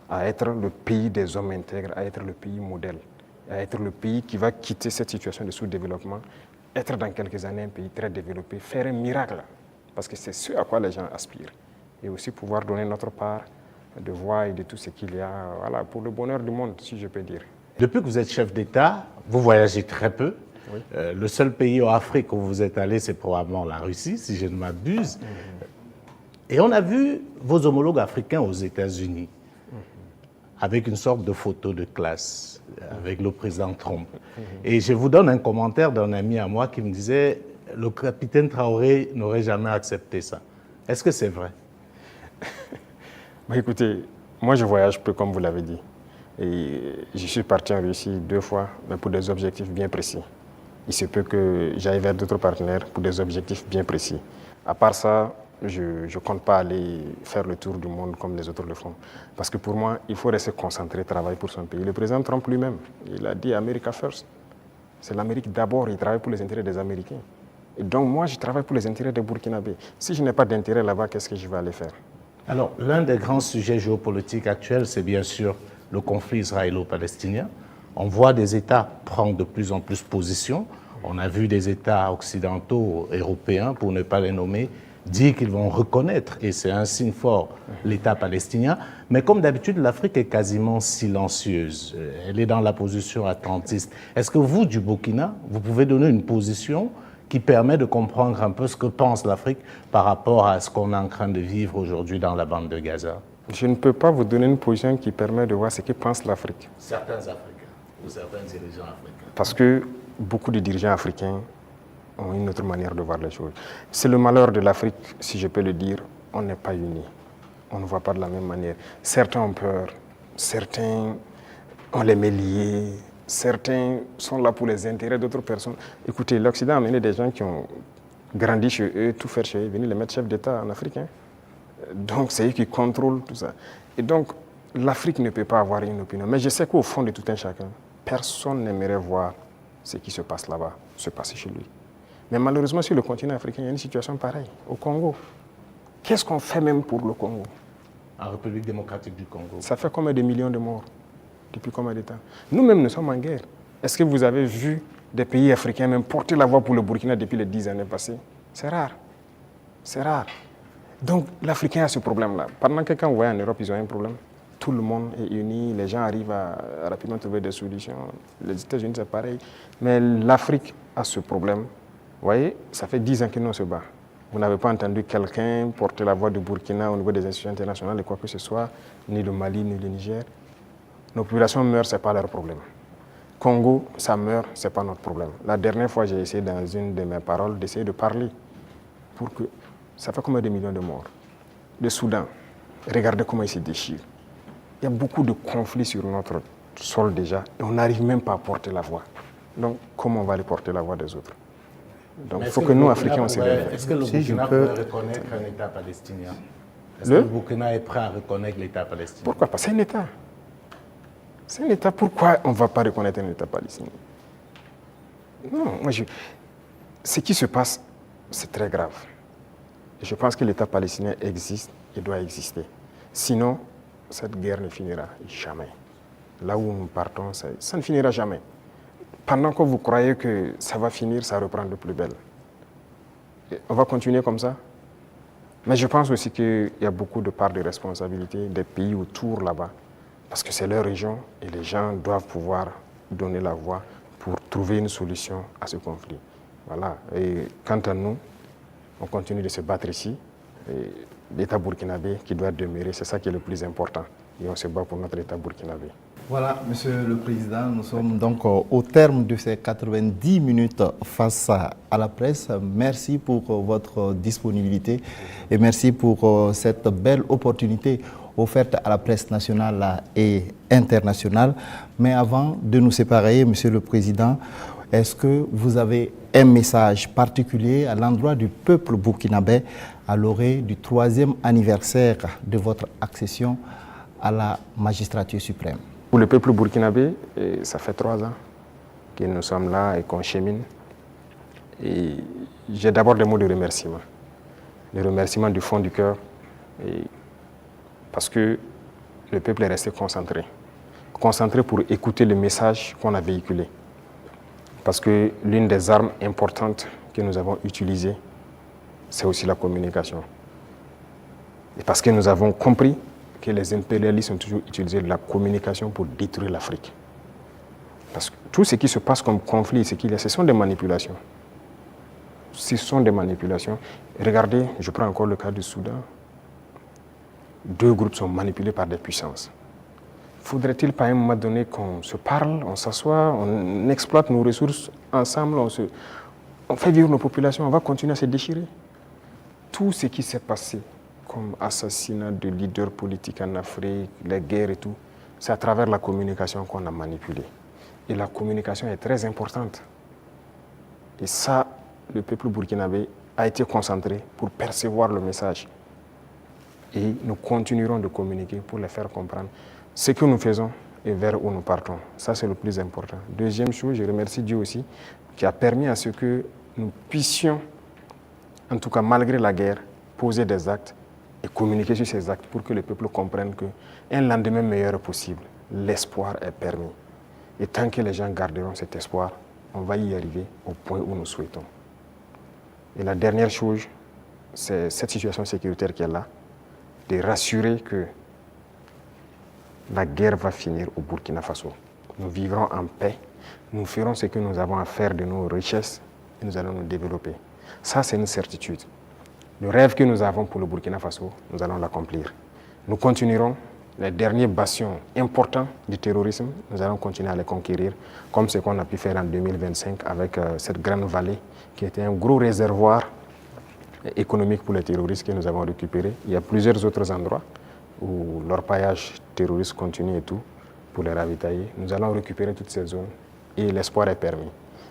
à être le pays des hommes intègres, à être le pays modèle, à être le pays qui va quitter cette situation de sous-développement, être dans quelques années un pays très développé, faire un miracle, parce que c'est ce à quoi les gens aspirent. Et aussi pouvoir donner notre part de voix et de tout ce qu'il y a, voilà, pour le bonheur du monde, si je peux dire. Depuis que vous êtes chef d'État, vous voyagez très peu. Oui. Le seul pays en Afrique où vous êtes allé, c'est probablement la Russie, si je ne m'abuse. Et on a vu vos homologues africains aux États-Unis, avec une sorte de photo de classe, avec le président Trump. Et je vous donne un commentaire d'un ami à moi qui me disait « Le capitaine Traoré n'aurait jamais accepté ça ». Est-ce que c'est vrai? Écoutez, moi je voyage peu, comme vous l'avez dit. Et je suis parti en Russie 2 fois, mais pour des objectifs bien précis. Il se peut que j'aille vers d'autres partenaires pour des objectifs bien précis. À part ça, je ne compte pas aller faire le tour du monde comme les autres le font. Parce que pour moi, il faut rester concentré, travailler pour son pays. Le président Trump lui-même, il a dit « America first ». C'est l'Amérique d'abord, il travaille pour les intérêts des Américains. Et donc moi, je travaille pour les intérêts des Burkinabés. Si je n'ai pas d'intérêt là-bas, qu'est-ce que je vais aller faire? Alors, l'un des grands sujets géopolitiques actuels, c'est bien sûr le conflit israélo-palestinien. On voit des États prendre de plus en plus position. On a vu des États occidentaux, européens, pour ne pas les nommer, dire qu'ils vont reconnaître, et c'est un signe fort, l'État palestinien. Mais comme d'habitude, l'Afrique est quasiment silencieuse. Elle est dans la position attentiste. Est-ce que vous, du Burkina, vous pouvez donner une position qui permet de comprendre un peu ce que pense l'Afrique par rapport à ce qu'on est en train de vivre aujourd'hui dans la bande de Gaza? Je ne peux pas vous donner une position qui permet de voir ce que pense l'Afrique. Certains Africains, ou certains dirigeants africains. Parce que beaucoup de dirigeants africains ont une autre manière de voir les choses. C'est le malheur de l'Afrique, si je peux le dire, on n'est pas unis. On ne voit pas de la même manière. Certains ont peur, certains on les met liés, certains sont là pour les intérêts d'autres personnes. Écoutez, l'Occident a amené des gens qui ont grandi chez eux, tout faire chez eux, venir les mettre chefs d'État en Afrique. Donc c'est eux qui contrôlent tout ça. Et donc l'Afrique ne peut pas avoir une opinion. Mais je sais qu'au fond de tout un chacun, personne n'aimerait voir ce qui se passe là-bas, se passer chez lui. Mais malheureusement, sur le continent africain, il y a une situation pareille. Au Congo, qu'est-ce qu'on fait même pour le Congo? En République démocratique du Congo. Ça fait combien de millions de morts? Depuis combien de temps? Nous-mêmes, nous sommes en guerre. Est-ce que vous avez vu des pays africains même porter la voix pour le Burkina depuis les 10 années passées? C'est rare. C'est rare. Donc, l'Africain a ce problème-là. Pendant que quand vous voyez en Europe, ils ont un problème. Tout le monde est uni, les gens arrivent à rapidement trouver des solutions. Les États-Unis, c'est pareil. Mais l'Afrique a ce problème. Vous voyez, ça fait 10 ans que nous on se bat. Vous n'avez pas entendu quelqu'un porter la voix du Burkina au niveau des institutions internationales et quoi que ce soit, ni le Mali, ni le Niger. Nos populations meurent, ce n'est pas leur problème. Congo, ça meurt, ce n'est pas notre problème. La dernière fois, j'ai essayé dans une de mes paroles d'essayer de parler pour que... Ça fait combien de millions de morts? Le Soudan, regardez comment il se déchire. Il y a beaucoup de conflits sur notre sol déjà et on n'arrive même pas à porter la voix. Donc, comment on va aller porter la voix des autres? Donc, il faut que nous, Africains, on se lève. Est-ce que le Burkina peut reconnaître un État palestinien? Est-ce que le Burkina est prêt à reconnaître l'État palestinien? Pourquoi pas? C'est un État. C'est un État. Pourquoi on ne va pas reconnaître un État palestinien? Non, moi, ce qui se passe, c'est très grave. Je pense que l'État palestinien existe et doit exister. Sinon, cette guerre ne finira jamais. Là où nous partons, ça ne finira jamais. pendant que vous croyez que ça va finir, ça reprend de plus belle. Et on va continuer comme ça. Mais je pense aussi qu'il y a beaucoup de parts de responsabilité des pays autour là-bas, parce que c'est leur région et les gens doivent pouvoir donner la voix pour trouver une solution à ce conflit. Voilà. Et quant à nous, on continue de se battre ici. L'État burkinabé qui doit demeurer, c'est ça qui est le plus important. Et on se bat pour notre État burkinabé. Voilà, Monsieur le Président, nous sommes donc au terme de ces 90 minutes face à la presse. Merci pour votre disponibilité et merci pour cette belle opportunité offerte à la presse nationale et internationale. Mais avant de nous séparer, Monsieur le Président, est-ce que vous avez un message particulier à l'endroit du peuple burkinabé à l'orée du 3e anniversaire de votre accession à la magistrature suprême? Pour le peuple burkinabé, ça fait 3 ans que nous sommes là et qu'on chemine. Et j'ai d'abord des mots de remerciement. Des remerciements du fond du cœur. Parce que le peuple est resté concentré. Concentré pour écouter le message qu'on a véhiculé. Parce que l'une des armes importantes que nous avons utilisées, c'est aussi la communication. Et parce que nous avons compris que les impérialistes ont toujours utilisé la communication pour détruire l'Afrique. Parce que tout ce qui se passe comme conflit, ce sont des manipulations. Ce sont des manipulations. Regardez, je prends encore le cas du Soudan. 2 groupes sont manipulés par des puissances. Faudrait-il pas à un moment donné qu'on se parle, on s'assoit, on exploite nos ressources ensemble, on fait vivre nos populations, on va continuer à se déchirer? Tout ce qui s'est passé comme assassinat de leaders politiques en Afrique, les guerres et tout, c'est à travers la communication qu'on a manipulé. Et la communication est très importante. Et ça, le peuple burkinabé a été concentré pour percevoir le message. Et nous continuerons de communiquer pour les faire comprendre ce que nous faisons et vers où nous partons. Ça, c'est le plus important. Deuxième chose, je remercie Dieu aussi, qui a permis à ce que nous puissions, en tout cas malgré la guerre, poser des actes et communiquer sur ces actes pour que le peuple comprenne qu'un lendemain meilleur est possible. L'espoir est permis. Et tant que les gens garderont cet espoir, on va y arriver au point où nous souhaitons. Et la dernière chose, c'est cette situation sécuritaire qui est là, de rassurer que la guerre va finir au Burkina Faso. Nous vivrons en paix, nous ferons ce que nous avons à faire de nos richesses et nous allons nous développer. Ça, c'est une certitude. Le rêve que nous avons pour le Burkina Faso, nous allons l'accomplir. Nous continuerons les derniers bastions importants du terrorisme, nous allons continuer à les conquérir, comme ce qu'on a pu faire en 2025 avec cette grande vallée qui était un gros réservoir économique pour les terroristes que nous avons récupéré. Il y a plusieurs autres endroits où l'orpaillage terroriste continue et tout, pour les ravitailler. Nous allons récupérer toutes ces zones et l'espoir est permis.